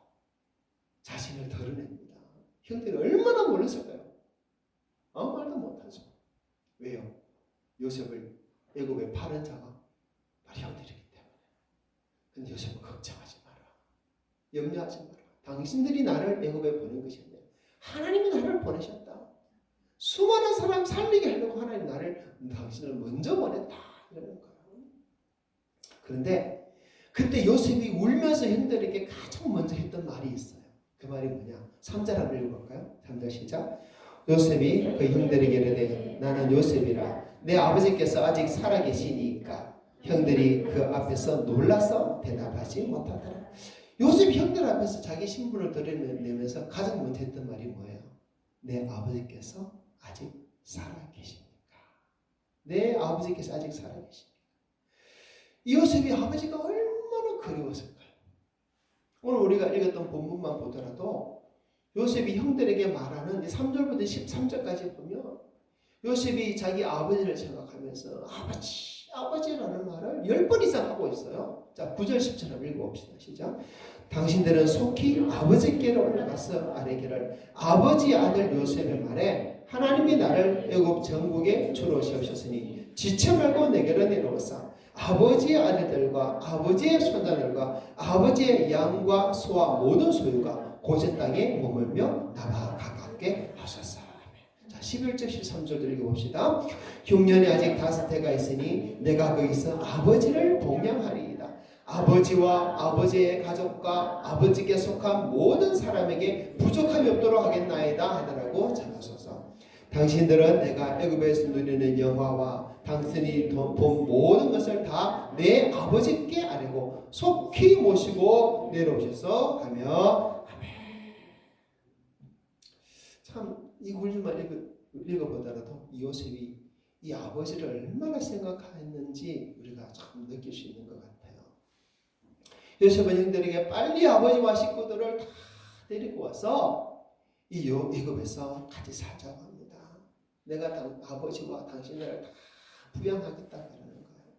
자신을 드러냅니다. 형들이 얼마나 놀랐을까요? 아무 말도 못하죠. 왜요? 요셉을 애굽에 파는 자가 바로 형들이기 때문에. 근데 요셉은 걱정하지 마라. 염려하지 마라. 당신들이 나를 애굽에 보낸 것이 아니라 하나님이 나를 보내셨다. 수많은 사람 살리게 하려고 하나님 당신을 먼저 보냈다. 이러는 거예요. 그런데 그때 요셉이 울면서 형들에게 가장 먼저 했던 말이 있어요. 그 말이 뭐냐? 3절 한번 읽어볼까요? 3절 시작. 요셉이 그 형들에게 이르되 나는 요셉이라 내 아버지께서 아직 살아계시니까 형들이 그 앞에서 놀라서 대답하지 못하더라. 요셉 형들 앞에서 자기 신분을 드러내면서 가장 먼저 했던 말이 뭐예요? 내 아버지께서 아직 살아계십니까? 내 아버지께서 아직 살아계십니까? 이 요셉이 아버지가 얼마나 그리웠을까요? 오늘 우리가 읽었던 본문만 보더라도 요셉이 형들에게 말하는 3절부터 13절까지 보면 요셉이 자기 아버지를 생각하면서 아버지라는 말을 10번 이상 하고 있어요. 자, 9절 10절 한번 읽어봅시다. 시작. 당신들은 속히 아버지께로 올라가서 아뢰기를 아버지 아들 요셉의 말에 하나님이 나를 애굽 전국에 주로 세우셨으니 지체 말고 내게로 내려오사 아버지의 아들들과 아버지의 손자들과 아버지의 양과 소와 모든 소유가 고제 땅에 머물며 나와 가깝게 하소서. 자, 11절 13절 읽어봅시다. 흉년이 아직 5해가 있으니 내가 거기서 아버지를 봉양하리이다. 아버지와 아버지의 가족과 아버지께 속한 모든 사람에게 부족함이 없도록 하겠나이다 하더라고 전하소서. 당신들은 내가 애굽에서 누리는 영화와 당신이 본 모든 것을 다 내 아버지께 아뢰고 속히 모시고 내려오셔서 하며 아멘. 참 이 구절만 읽어보더라도 이 요셉이 이 아버지를 얼마나 생각했는지 우리가 참 느낄 수 있는 것 같아요. 요셉은 형들에게 빨리 아버지와 식구들을 다 데리고 와서 이 애굽에서 같이 살자고 합니다. 내가 아버지와 당신을 다 부양하겠다 그러는 거예요.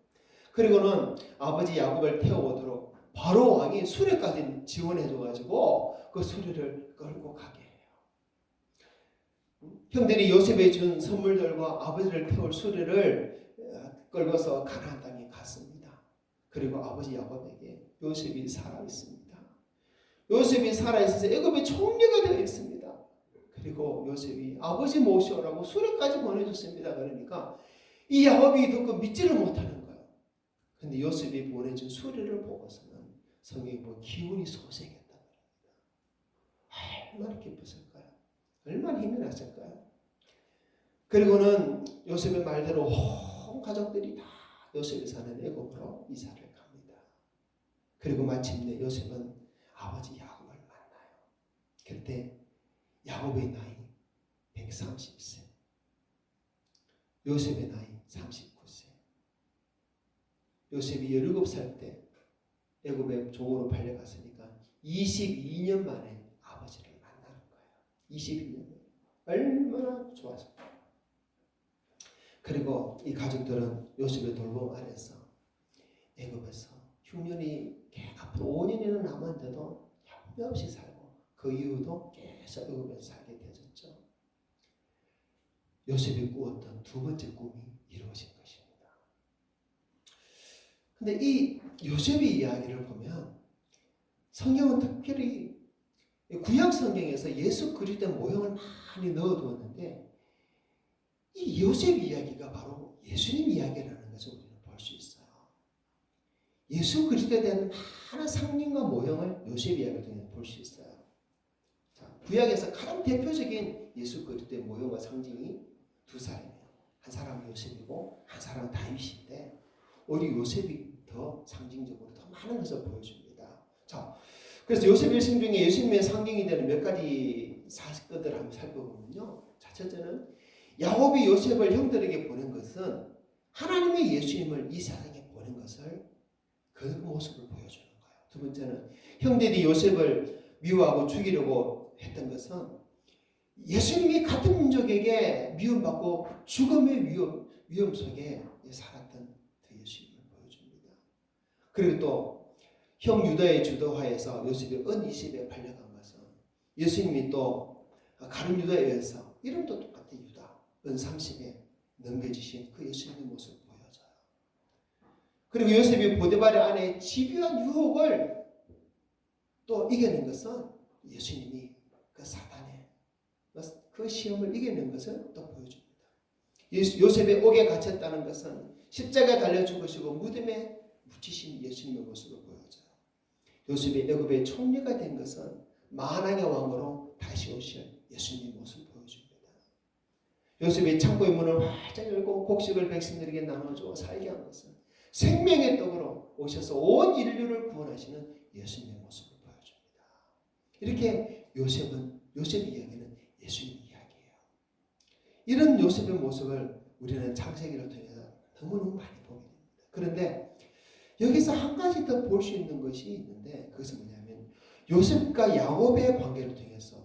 그리고는 아버지 야곱을 태워오도록 바로 왕이 수레까지 지원해줘가지고 그 수레를 끌고 가게 해요. 형들이 요셉에 준 선물들과 아버지를 태울 수레를 끌고서 가나안 땅에 갔습니다. 그리고 아버지 야곱에게 요셉이 살아 있습니다. 요셉이 살아 있어서 애굽의 총리가 되어 있습니다. 그리고 요셉이 아버지 모시오라고 수레까지 보내줬습니다. 그러니까 이 야곱이 듣고 믿지를 못하는 거예요. 근데 요셉이 보내준 수레를 보고서는 성경이 보면 기운이 솟아겠다. 얼마나 기뻤을까요? 얼마나 힘이 났을까요? 그리고는 요셉의 말대로 온 가족들이 다 요셉이 사는 애굽으로 이사를 갑니다. 그리고 마침내 요셉은 아버지 야곱을 만나요. 그때 야곱의 나이 130세, 요셉의 나이 39세. 요셉이 17살 때 애굽의 종으로 팔려갔으니까 22년 만에 아버지를 만나는 거예요. 22년. 얼마나 좋았을까. 그리고 이 가족들은 요셉의 돌봄 아래서 애굽에서 흉년이 앞으로 5년이나 남았는데도 형편없이 살고 그 이후도 계속 애굽에서 살게 되었죠. 요셉이 꾸었던 두 번째 꿈이 이루어진 것입니다. 근데 이 요셉의 이야기를 보면 성경은 특별히 구약 성경에서 예수 그리스도의 모형을 많이 넣어두었는데 이 요셉 이야기가 바로 예수님 이야기라는 것을 우리는 볼 수 있어요. 예수 그리스도에 대한 많은 상징과 모형을 요셉 이야기를 통해 볼 수 있어요. 자, 구약에서 가장 대표적인 예수 그리스도의 모형과 상징이 두 사람이에요. 한 사람은 요셉이고 한 사람은 다윗인데 오히려 요셉이 더 상징적으로 더 많은 것을 보여줍니다. 자, 그래서 요셉 일생 중에 예수님의 상징이 되는 몇 가지 사건들을 한번 살펴보면요. 자, 첫째는 야곱이 요셉을 형들에게 보낸 것은 하나님의 예수님을 이 세상에 보낸 것을 그 모습을 보여주는 거예요. 두 번째는 형들이 요셉을 미워하고 죽이려고 했던 것은 예수님이 같은 민족에게 미움받고 죽음의 위험 속에 살았던 그 예수님을 보여줍니다. 그리고 또 형 유다의 주도하에서 요셉이 은 20에 팔려간 것은 예수님이 또 가룟 유다에 의해서 이름도 똑같아 유다 은 30에 넘겨지신 그 예수님의 모습을 보여줘요. 그리고 요셉이 보디발의 아내의 집요한 유혹을 또 이겨낸 것은 예수님이 그 사탄의 그 시험을 이겨낸 것을 또 보여줍니다. 요셉의 옥에 갇혔다는 것은 십자가에 달려 죽으시고 무덤에 묻히신 예수님의 모습을 보여줘요. 요셉이 애굽의 총리가 된 것은 만왕의 왕으로 다시 오실 예수님의 모습을 보여줍니다. 요셉이 창고의 문을 활짝 열고 곡식을 백성들에게 나눠주어 살게 한 것은 생명의 떡으로 오셔서 온 인류를 구원하시는 예수님의 모습을 보여줍니다. 이렇게 요셉의 이야기는 예수님 이야기예요. 이런 요셉의 모습을 우리는 창세기를 통해서 너무너무 많이 보게 됩니다. 그런데 여기서 한 가지 더 볼 수 있는 것이 있는데 그것은 뭐냐면 요셉과 야곱의 관계를 통해서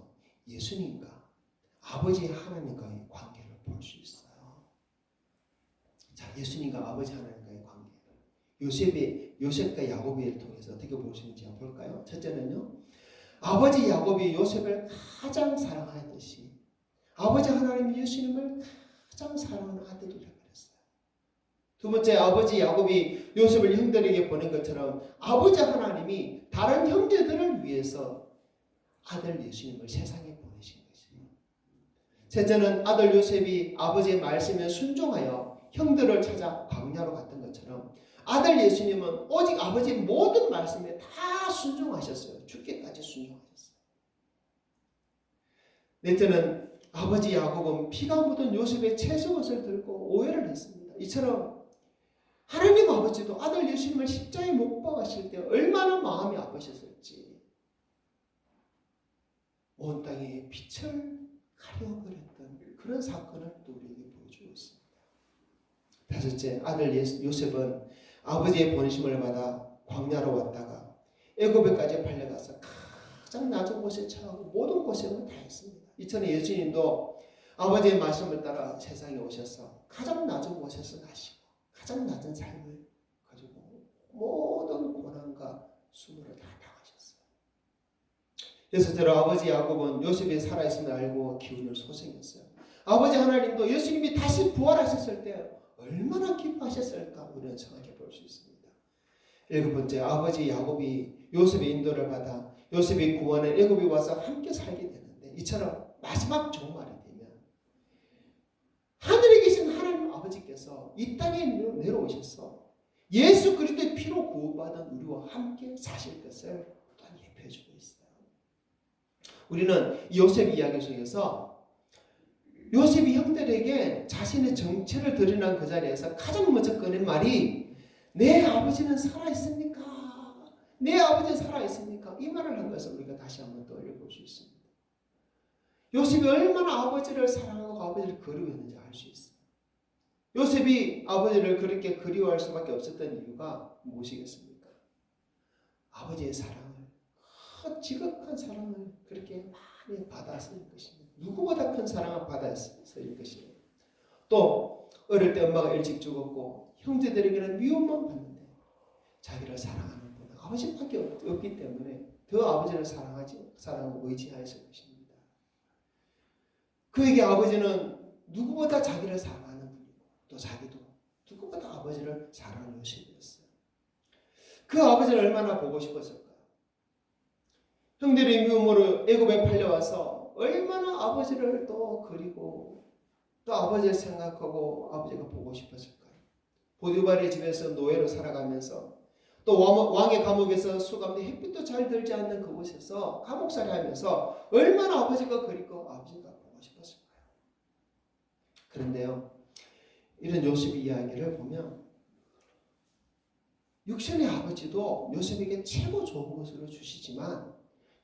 예수님과 아버지 하나님과의 관계를 볼 수 있어요. 자, 예수님과 아버지 하나님과의 관계. 요셉과 야곱을 통해서 어떻게 볼 수 있는지 한번 볼까요? 첫째는요. 아버지 야곱이 요셉을 가장 사랑하듯이 아버지 하나님 예수님을 가장 사랑하는 아들이라고 그랬어요. 두 번째, 아버지 야곱이 요셉을 형들에게 보낸 것처럼 아버지 하나님이 다른 형제들을 위해서 아들 예수님을 세상에 보내신 것입니다. 셋째는 아들 요셉이 아버지의 말씀에 순종하여 형들을 찾아 광야로 갔던 것처럼 아들 예수님은 오직 아버지의 모든 말씀에 다 순종하셨어요. 죽기까지 순종하셨어요. 넷째는 아버지 야곱은 피가 묻은 요셉의 채소옷을 들고 오해를 했습니다. 이처럼 하나님 아버지도 아들 예수님을 십자가에 못 박으실 때 얼마나 마음이 아프셨을지 온 땅에 빛을 가려버렸던 그런 사건을 또 우리에게 보여주고 있습니다. 다섯째, 아들 요셉은 아버지의 보내심을 받아 광야로 왔다가 애굽에까지 팔려가서 가장 낮은 곳에 처하고 모든 고생을 다 했습니다. 이처럼 예수님도 아버지의 말씀을 따라 세상에 오셔서 가장 낮은 곳에서 나시고 가장 낮은 삶을 가지고 모든 고난과 수모를 다 당하셨어요. 여섯째로 아버지 야곱은 요셉이 살아있음을 알고 기운을 소생했어요. 아버지 하나님도 예수님이 다시 부활하셨을 때 얼마나 기뻐하셨을까 우리는 생각해 볼 수 있습니다. 일곱 번째, 아버지 야곱이 요셉의 인도를 받아 요셉이 구원한 애굽에 와서 함께 살게 되는데 이처럼 마지막 종말이 되면 하늘에 계신 하나님 아버지께서 이 땅에 내려오셔서 예수 그리스도의 피로 구원받은 우리와 함께 사실 것을 또한 예표해주고 있어요. 우리는 요셉 이야기 속에서 요셉이 형들에게 자신의 정체를 드러난 그 자리에서 가장 먼저 꺼낸 말이 내 아버지는 살아있습니까? 내 아버지는 살아있습니까? 이 말을 한 것을 우리가 다시 한번 떠올려볼 수 있습니다. 요셉이 얼마나 아버지를 사랑하고 아버지를 그리워했는지 알 수 있어요. 요셉이 아버지를 그렇게 그리워할 수밖에 없었던 이유가 무엇이겠습니까? 아버지의 사랑을, 지극한 사랑을 그렇게 많이 받았을 것입니다. 누구보다 큰 사랑을 받았을 것이에요. 또 어릴 때 엄마가 일찍 죽었고 형제들에게는 미움만 받는데 자기를 사랑하는 분은 아버지밖에 없기 때문에 더 아버지를 사랑하고 의지하였을 것입니다. 그에게 아버지는 누구보다 자기를 사랑하는 분이고 또 자기도 누구보다 아버지를 사랑하는 요셉이었어요. 그 아버지를 얼마나 보고 싶었을까요? 형들의 미움으로 애굽에 팔려와서 얼마나 아버지를 또 그리고 또 아버지를 생각하고 아버지가 보고 싶었을까요? 보디발의 집에서 노예로 살아가면서 또 왕의 감옥에서 수감돼 햇빛도 잘 들지 않는 그곳에서 감옥살이 하면서 얼마나 아버지가 그리고 아버지가 보고 싶었을까요? 그런데요, 이런 요셉 이야기를 보면 육신의 아버지도 요셉에게 최고 좋은 것으로 주시지만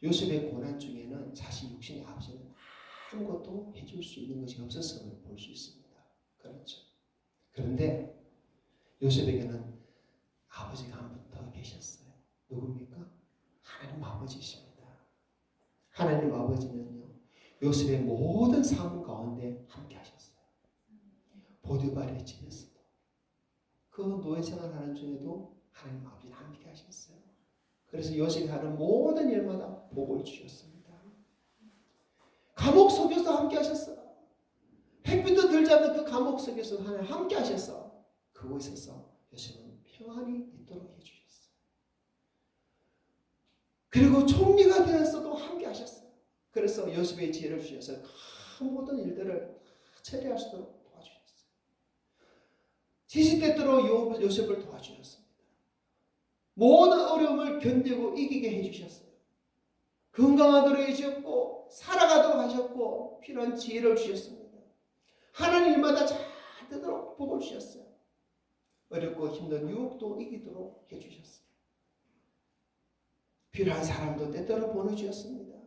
요셉의 고난 중에는 사실 육신의 아버지는 아무것도 해줄 수 있는 것이 없었음을 볼 수 있습니다. 그렇죠. 그런데 요셉에게는 아버지가 한 분 더 계셨어요. 누굽니까? 하나님 아버지이십니다. 하나님 아버지는요, 요셉의 모든 삶 가운데 함께 하셨어요. 보디발의 집에서도 그 노예 생활하는 중에도 하나님 아버지는 함께 하셨어요. 그래서 요셉이 하는 모든 일마다 복을 주셨습니다. 감옥 속에서 함께 하셨어요. 햇빛도 들지 않는 그 감옥 속에서 하나님 함께 하셨어. 그곳에서 요셉은 평안히 있도록 해주셨어요. 그리고 총리가 되었어도 함께 하셨어요. 그래서 요셉의 지혜를 주셔서 그 모든 일들을 처리할 수 있도록 도와주셨어요. 시시때때로 요셉을 도와주셨습니다. 모든 어려움을 견디고 이기게 해주셨어요. 건강하도록 해주셨고 살아가도록 하셨고 필요한 지혜를 주셨습니다. 하나님 일마다 잘 되도록 복을 주셨어요. 어렵고 힘든 유혹도 이기도록 해주셨어요. 필요한 사람도 때때로 보내주셨습니다.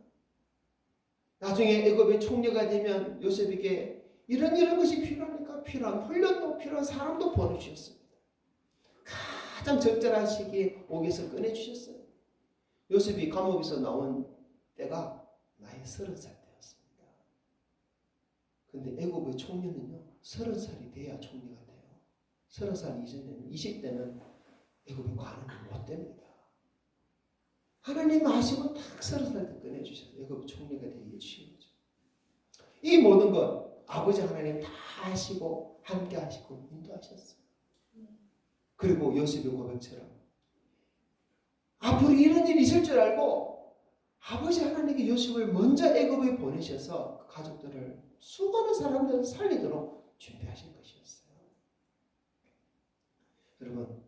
나중에 애굽의 총리가 되면 요셉에게 이런 것이 필요하니까 필요한 훈련도 필요한 사람도 보내주셨습니다. 가장 적절한 시기에 옥에서 꺼내주셨어요. 요셉이 감옥에서 나온 때가 나이 30살 때였습니다. 근데 애굽의 총리는요 30살이 돼야 총리가 돼요. 30살 이전에는 20대는 애굽의 관원이 못 됩니다. 하나님 아시고 딱 30살 때 꺼내주셔서 애굽의 총리가 되게 해주신 거죠. 이 모든 것 아버지 하나님 다 아시고 함께 하시고 인도하셨어요. 그리고 요셉의 고백처럼 앞으로 이런 일이 있을 줄 알고 아버지 하나님께 요셉을 먼저 애굽에 보내셔서 그 가족들을 수많은 사람들을 살리도록 준비하신 것이었어요. 여러분,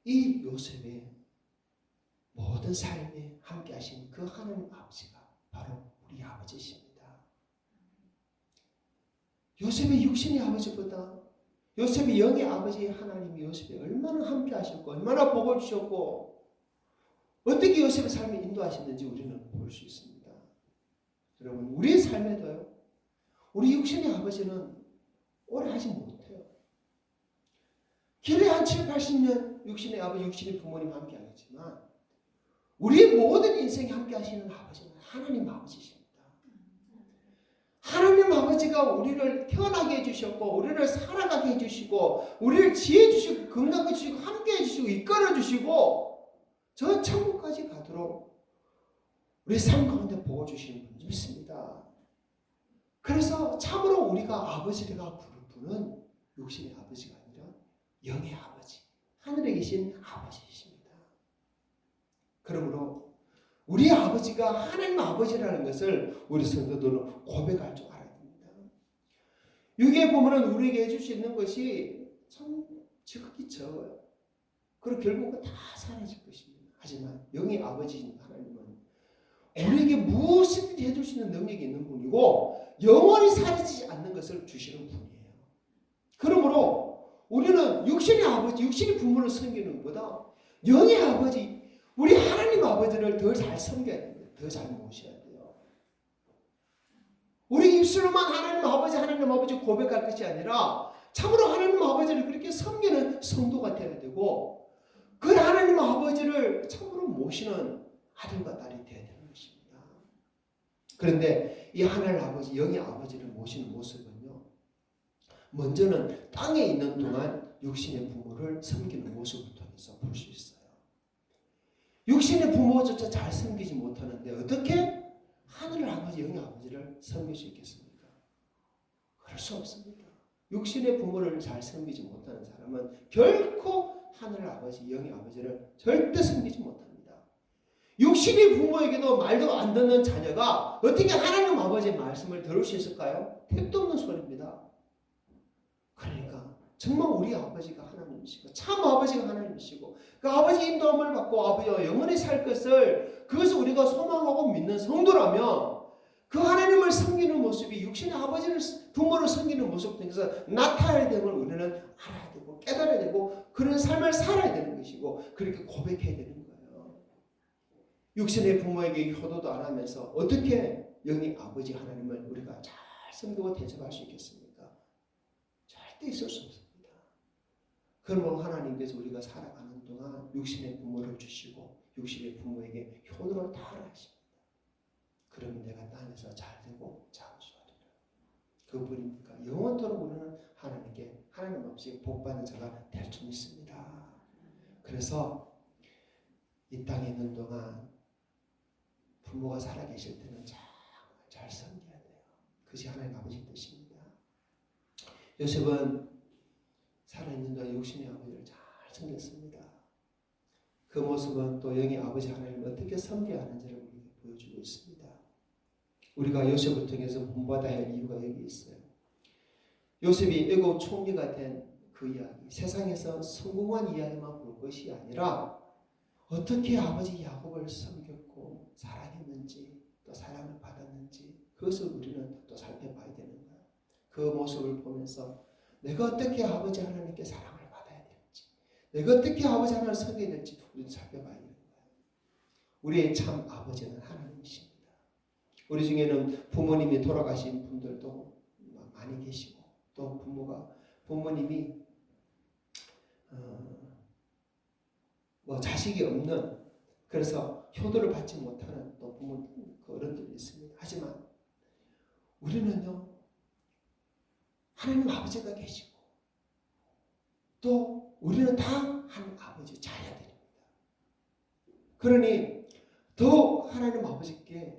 이 요셉의 모든 삶에 함께 하신 그 하나님 아버지가 바로 우리 아버지십니다. 요셉의 육신의 아버지보다 요셉의 영의 아버지 하나님이 요셉에 얼마나 함께 하셨고 얼마나 복을 주셨고 어떻게 요셉의 삶을 인도하셨는지 우리는 볼 수 있습니다. 여러분, 우리의 삶에도요 우리 육신의 아버지는 오래 하지 못해요. 길에 한 7, 80년 육신의 아버지, 육신의 부모님 함께 하겠지만 우리 모든 인생에 함께 하시는 아버지는 하나님 아버지십니다. 하나님 아버지가 우리를 태어나게 해주셨고 우리를 살아가게 해주시고 우리를 지혜 주시고 건강해 주시고 함께 해주시고 이끌어 주시고 저 천국까지 가도록 우리 삶 가운데 보호 주시는 분 믿습니다. 그래서 참으로 우리가 아버지가 부를 분은 육신의 아버지가 아니라 영의 아버지, 하늘에 계신 아버지이십니다. 그러므로 우리 아버지가 하나님 아버지라는 것을 우리 성도들은 고백할 줄 알아야 됩니다. 여기에 보면은 우리에게 해줄 수 있는 것이 참 지극히 적어요. 그리고 결국은 다 사라질 것입니다. 하지만 영의 아버지인 하나님은 우리에게 무엇이든지 해줄 수 있는 능력이 있는 분이고 영원히 사라지지 않는 것을 주시는 분이에요. 그러므로 우리는 육신의 아버지, 육신의 부모를 섬기는 것보다 영의 아버지, 우리 하나님 아버지를 더 잘 섬겨야 됩니다. 더 잘 모셔야 돼요. 우리 입술로만 하나님 아버지 고백할 것이 아니라 참으로 하나님 아버지를 그렇게 섬기는 성도가 되어야 되고 그 하나님 아버지를 참으로 모시는 아들과 딸이 되어야 되는 것입니다. 그런데 이 하나님 아버지, 영의 아버지를 모시는 모습은요, 먼저는 땅에 있는 동안 육신의 부모를 섬기는 모습을 통해서 볼 수 있어요. 육신의 부모조차 잘 섬기지 못하는데 어떻게 하늘 아버지, 영의 아버지를 섬길 수 있겠습니까? 그럴 수 없습니다. 육신의 부모를 잘 섬기지 못하는 사람은 결코 하늘 아버지, 영의 아버지를 절대 섬기지 못합니다. 육신의 부모에게도 말도 안 듣는 자녀가 어떻게 하나님 아버지의 말씀을 들을 수 있을까요? 택도 없는 소리입니다. 그러니까 정말 우리 아버지가 하나님이시고 참 아버지가 하나님이시고 그 아버지 인도함을 받고 아버지와 영원히 살 것을 그것을 우리가 소망하고 믿는 성도라면 그 하나님을 섬기는 모습이 육신의 아버지를 부모를 섬기는 모습 통해서 나타나야 되는 걸 우리는 알아야 되고 깨달아야 되고 그런 삶을 살아야 되는 것이고 그렇게 고백해야 되는 거예요. 육신의 부모에게 효도도 안 하면서 어떻게 영의 아버지 하나님을 우리가 잘 섬기고 대접할 수 있겠습니까? 절대 있을 수 없습니다. 그러므로 하나님께서 우리가 살아가는 동안 육신의 부모를 주시고 육신의 부모에게 효도를 다 하십니다. 그러면 내가 땅에서 잘 되고 장수하리라. 그분이니까 영원토록 우리는 하나님께 하나님 없이 복받는 자가 될 줄 믿습니다. 그래서 이 땅에 있는 동안 부모가 살아계실 때는 정말 잘 섬겨야 돼요. 그것이 하나님 아버지 뜻입니다. 요셉은 살아있는 동안 육신의 아버지를 잘 섬겼습니다. 그 모습은 또 영의 아버지 하나님을 어떻게 섬겨야 하는지를 우리에게 보여주고 있습니다. 우리가 요셉을 통해서 본받아야 할 이유가 여기 있어요. 요셉이 애국 총리가 된 그 이야기, 세상에서 성공한 이야기만 볼 것이 아니라 어떻게 아버지 야곱을 섬겼고 사랑했는지 또 사랑을 받았는지 그것을 우리는 또 살펴봐야 되는 거예요. 그 모습을 보면서 내가 어떻게 아버지 하나님께 사랑을 받아야 되는지 내가 어떻게 아버지 하나님을 섬겨야 될지 우리는 살펴봐야 되는 거예요. 우리의 참 아버지는 하나님이십니다. 우리 중에는 부모님이 돌아가신 분들도 많이 계시고 또 부모님이 자식이 없는 그래서 효도를 받지 못하는 또 부모 어른들이 있습니다. 하지만 우리는요 하나님 아버지가 계시고 또 우리는 다 한 아버지 자녀들입니다. 그러니 더욱 하나님 아버지께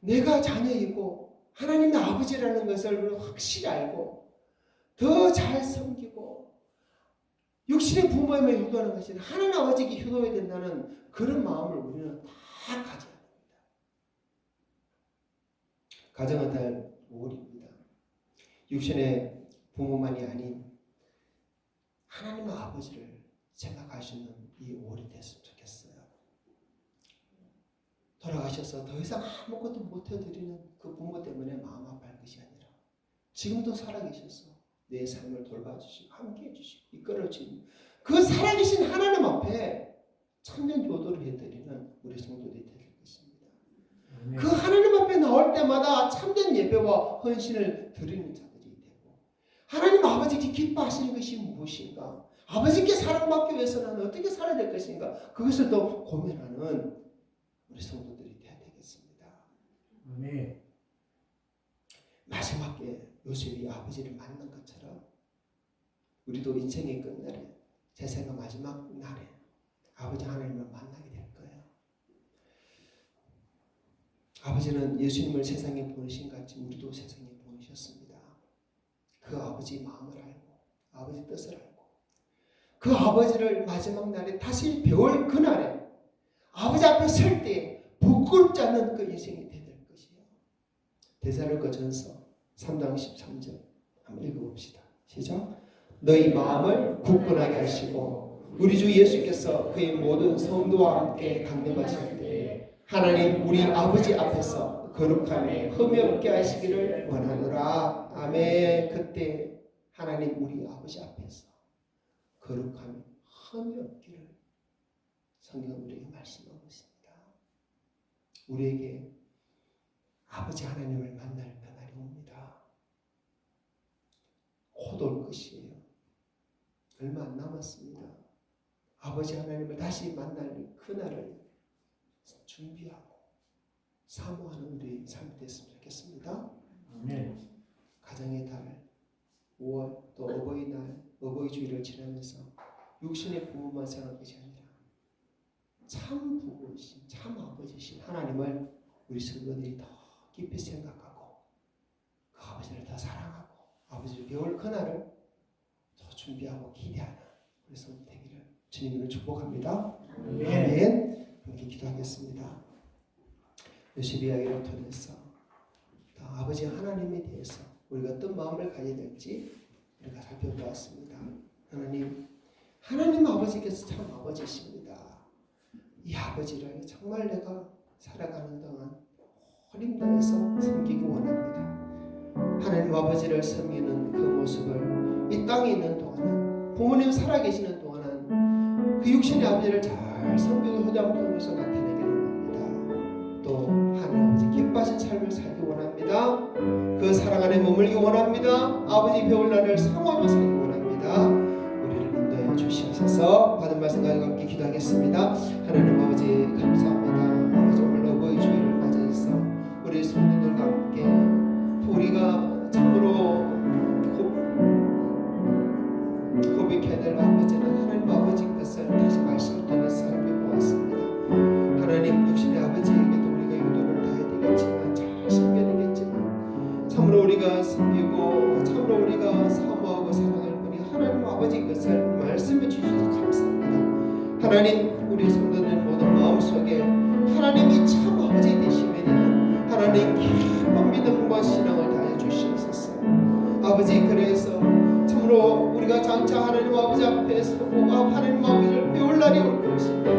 내가 자녀이고 하나님의 아버지라는 것을 확실히 알고 더 잘 섬기고 육신의 부모에만 효도하는 것이 아니라 하나님 아버지께 효도해야 된다는 그런 마음을 우리는 다 가져야 됩니다. 가정은 달 5월입니다. 육신의 부모만이 아닌 하나님의 아버지를 생각할 수 있는 이 5월이 됐으면 좋겠어요. 돌아가셔서 더 이상 아무것도 못해드리는 그 부모 때문에 마음 아파할 것이 아니라 지금도 살아계셔서 내 삶을 돌봐주시고 함께해 주시고 이끌어주시고 그 살아계신 하나님 앞에 천년 효도를 해드리는 우리 성도들이 될 것입니다. 그 하나님 앞에 나올 때마다 참된 예배와 헌신을 드리는 자들이 되고 하나님 아버지께 기뻐하시는 것이 무엇인가? 아버지께 사랑받기 위해서 나는 어떻게 살아야 될 것인가? 그것을 더 고민하는 우리 성도들이 되어야 되겠습니다. 아멘. 마지막에 요셉이 아버지를 만난 것처럼 우리도 인생의 끝날에 세상의 마지막 날에 아버지 하나님을 만나게 될 거예요. 아버지는 예수님을 세상에 보내신 같이 우리도 세상에 보내셨습니다. 그 아버지 마음을 알고 아버지 뜻을 알고 그 아버지를 마지막 날에 다시 배울 그날에 아버지 앞에 설 때 부끄럽지 않는 그 인생이 되야 될 것이에요. 데살로니가 전서 3장 13절 한번 읽어봅시다. 시작. 너희 마음을 굳건하게 하시고 우리 주 예수께서 그의 모든 성도와 함께 강림하실 때 하나님 우리 아버지 앞에서 거룩함에 흠이 없게 하시기를 원하노라. 아멘. 그때 하나님 우리 아버지 앞에서 거룩함에 흠이 없기를 성경 우리에게 말씀하고 있습니다. 우리에게 아버지 하나님을 만날 그날이 옵니다. 곧 올 것이에요. 얼마 안 남았습니다. 아버지 하나님을 다시 만날 그날을 준비하고 사모하는 우리 삶이 됐으면 좋겠습니다. 아멘. 가정의 달 5월 또 어버이날 어버이주일을 지나면서 육신의 부모만 생각할 것이 아니라 참 부모이신 참 아버지신 하나님을 우리 성도들이 더 깊이 생각하고 그 아버지를 더 사랑하고 아버지를 배울 그날을 더 준비하고 기대하는 우리 성도 되기를 주님으로 축복합니다. 아멘. 함께 기도하겠습니다. 요셉 이야기를 통해서 더 아버지 하나님에 대해서 우리가 어떤 마음을 가져야 될지 우리가 살펴보았습니다. 하나님 아버지께서 참 아버지십니다. 이 아버지를 정말 내가 살아가는 동안 힘 다해서 섬기기 원합니다. 하나님 아버지를 섬기는 그 모습을 이 땅에 있는 동안은 부모님 살아계시는 동안은 그 육신의 아버지를 잘 섬기고 효담 통해서 나타내기를 원합니다. 또 하나님 아버지 기뻐하신 삶을 살기 원합니다. 그 사랑 안에 머물기 원합니다. 아버지 배울 날을 사모하며 살기 원합니다. 우리를 인도해 주시옵소서. 받은 말씀 가지고 함께 기도하겠습니다. 하나님 아버지 감사합니다. 아버지 오늘 어버이 주일을 맞이해서 우리 성도들과 함께 우리가 참으로 고백해야 될 아버지는 하나님 아버지 것을 다시 말씀을 통해서 살펴보았습니다. 하나님 육신의 아버지에게도 우리가 유도를 다해야 되겠지만 잘 섬겨야 되겠지만 참으로 우리가 섬기고 참으로 우리가 사모하고 사랑할 분이 하나님 아버지 것을 말씀해 주셔서 감사합니다. 하나님 우리 성도들 모든 마음속에 하나님이 참 아버지 되심에 대한 하나님 깊은 믿음과 신앙을 다해 주시옵소서. 아버지 그래서 참으로 우리가 장차 하나님 아버지 앞에 서고 하나님 아버지를 배울 날이 올 것입니다.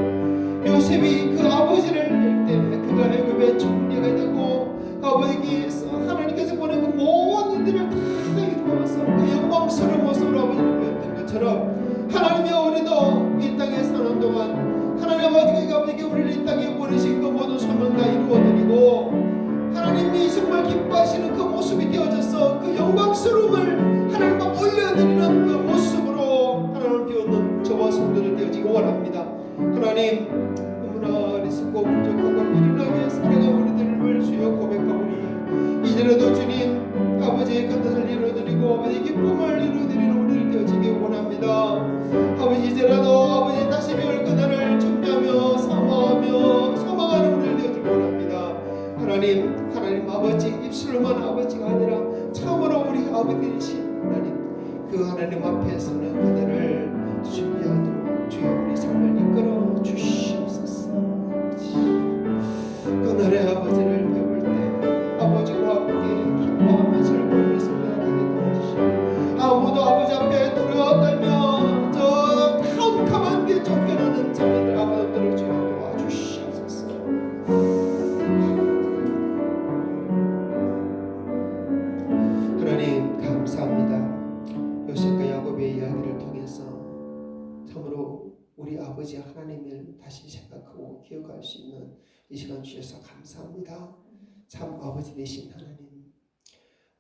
요셉이 그 아버지를 낼 때 그가 애굽의 총리가 되고 아버지께서 하나님께서 보낸 그 모든 일들을 다 이루어서 그 영광스러운 모습으로 아버지를 배웠던 것처럼 하나님의 우리도 이 땅에 사는 동안 하나님 아버지께 우리를 이 땅에 보내신 그 모든 소명 다 이루어드리고 하나님이 정말 기뻐하시는 그 모습이 되어져서 그 영광스러움을 하나님 앞 올려드리는 그 모습으로 하나님을 배우는 저와 성도들 되어지기 원합니다. 하나님 너무나 어리석고 부족하고 미련하게 살아간 우리들을 주여 고백하오니 이제라도 주님 아버지의 그 뜻을 이루어드리고 아버지의 기쁨을 이루어드리는 우리를 되어지기 원합니다. 아버지 이제라도 아버지 다시 배울 그날을 준비하며 사모하며 소망하는 우리를 되어지기 원합니다. 하나님 아버지 입술로만 아버지가 아니라 참으로 우리 아버지이신 하나님 그 하나님 앞에서는 그들을 준비하도록 주여 우리 삶을 이끌어 주시옵소서. 그날의 아버지를 배울 때 아버지와 함께 기뻐하며 즐거운 소리를 하게 도와주시고 아무도 아버지 앞에 두려워 떨며 저 캄캄한 게 쫓겨나는 자녀들 아무도 없도록 주여 도와주시옵소서. 하나님 감사합니다. 요셉과 야곱의 이야기를 통해서 참으로 우리 아버지 하나님을 다시 생각하고 기억할 수 있는 이 시간 주셔서 감사합니다. 참 아버지 되신 하나님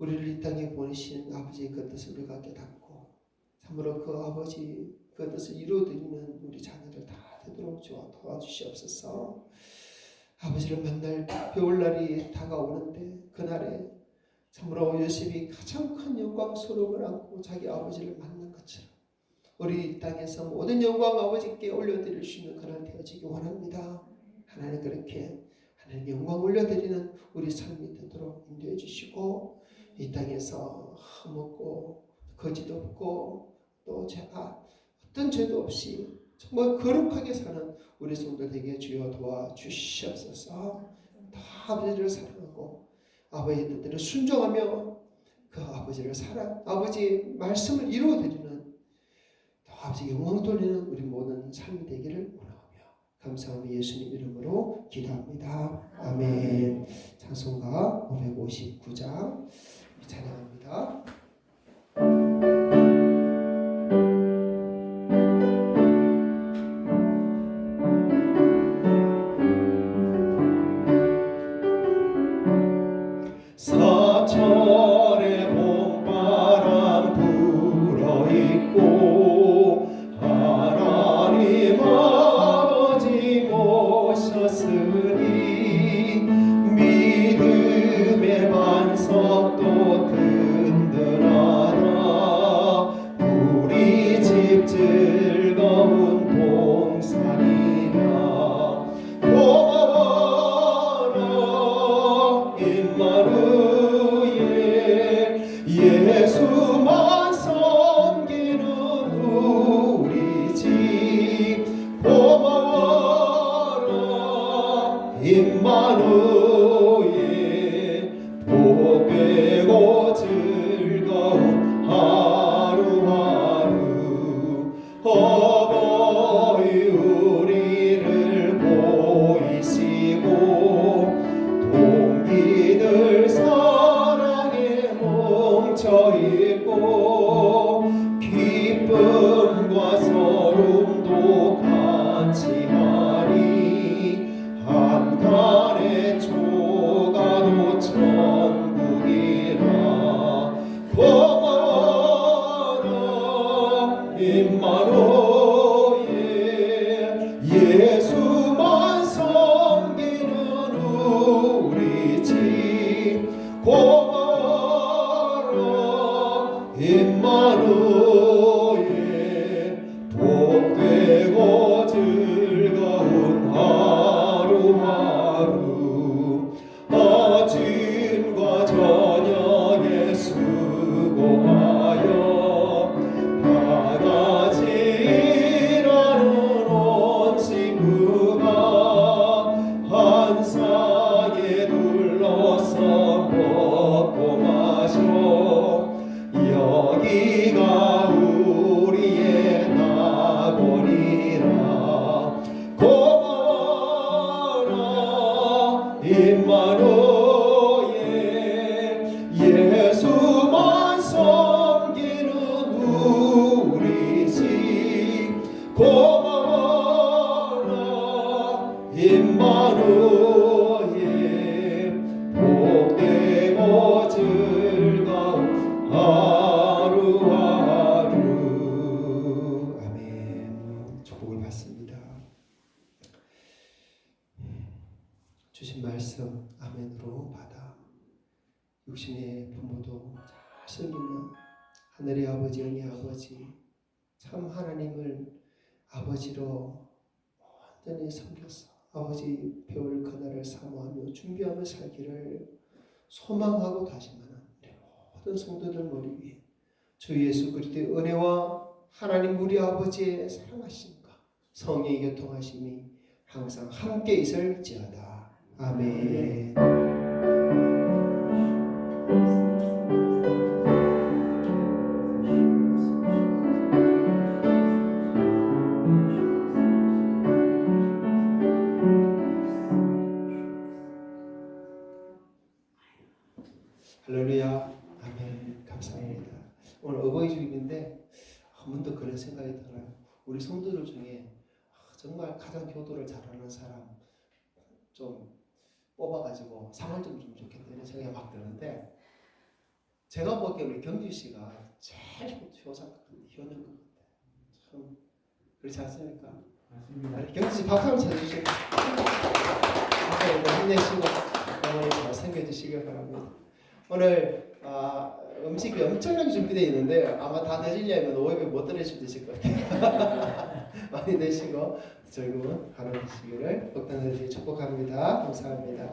우리를 이 땅에 보내신 아버지의 그 뜻을 우리가 깨닫고 참으로 그 아버지 그 뜻을 이루어드리는 우리 자녀들 다 되도록 주와 도와주시옵소서. 아버지를 만날 겨울날이 다가오는데 그날에 참으로 요셉이 가장 큰 영광스러움을 안고 자기 아버지를 만난 것처럼 우리 이 땅에서 모든 영광 아버지께 올려드릴 수 있는 그날 되어지기 원합니다. 하나님 그렇게 하나님 영광 올려드리는 우리 삶이 되도록 인도해 주시고 이 땅에서 흠없고 거짓 없고 또 죄가 어떤 죄도 없이 정말 거룩하게 사는 우리 성도들 되게 주여 도와주시옵소서. 다 아버지를 사랑하고 아버지의 뜻대로 순종하며 그 아버지를 사랑 아버지의 말씀을 이루어드리는 또 아버지 영광 돌리는 우리 모든 삶이 되기를 원하며 감사하며 예수님 이름으로 기도합니다. 아멘. 찬송가 559장 찬양합니다. 사철의 봄바람 불어있고 하나님 아버지 모셨으니 믿음의 반석도 든든하다 우리 집 즐거운 봉사리라 고마워라 임마누엘 예수만 섬기는 우리 집 고마워라 임마누엘 복되고 즐거운 하루하루 어버이 우리를 보이시고 동기들 사랑에 뭉쳐있고 기쁨과 서름도 같이 하니 한간의 조가도 천국이라 고마워라 임마누엘 예수만 섬기는 우리 집 고마워라 임마누엘 복되고 즐거운 하루하루 아침과 저녁에 수고하여 다같이 일하는 온 친구가 한 상에 둘러서 먹고 마셔 여기가 우리의 낙원이라 고마워라 임마누엘 예수만 섬기는 우리 집 고마워라 임마누엘 복되고 즐거운 하루하루 아멘. 축복을 받습니다. 주신 말씀 아멘으로 받아 육신의 부모도 잘 섬기며 하늘의 아버지 영의 아버지 참 하나님을 아버지로 완전히 섬겨서 아버지 배울 그날을 사모하며 준비하며 살기를 소망하고 다짐하는 우리 모든 성도들 머리 위에 주 예수 그리스도의 은혜와 하나님 우리 아버지의 사랑하심과 성령의 교통하심이 항상 함께 있을지어다. 아멘. 할렐루야. 아멘. 감사합니다. 오늘 어버이주일인데 한 번 더 그런 생각이 들어요. 우리 성도들 중에 정말 가장 교도를 잘하는 사람 좀 뽑아가지고 상을 좀 주면 좋겠다 이런 생각이 막 드는데 제가 보기에 우리 경주 씨가 제일 효자 같은데 효녀 것 같아. 참 그렇지 않습니까? 맞습니다. 경주 씨 박수 한번 쳐주시고 앞으로 힘내시고 어머니 잘 챙겨주시길 바랍니다. 오늘 음식이 엄청나게 준비되어 있는데 아마 다 드시려면 500원 못 들으실 수 있을 것 같아요. 많이 드시고 즐거운 하루 되시기를 복단하시 축복합니다. 감사합니다.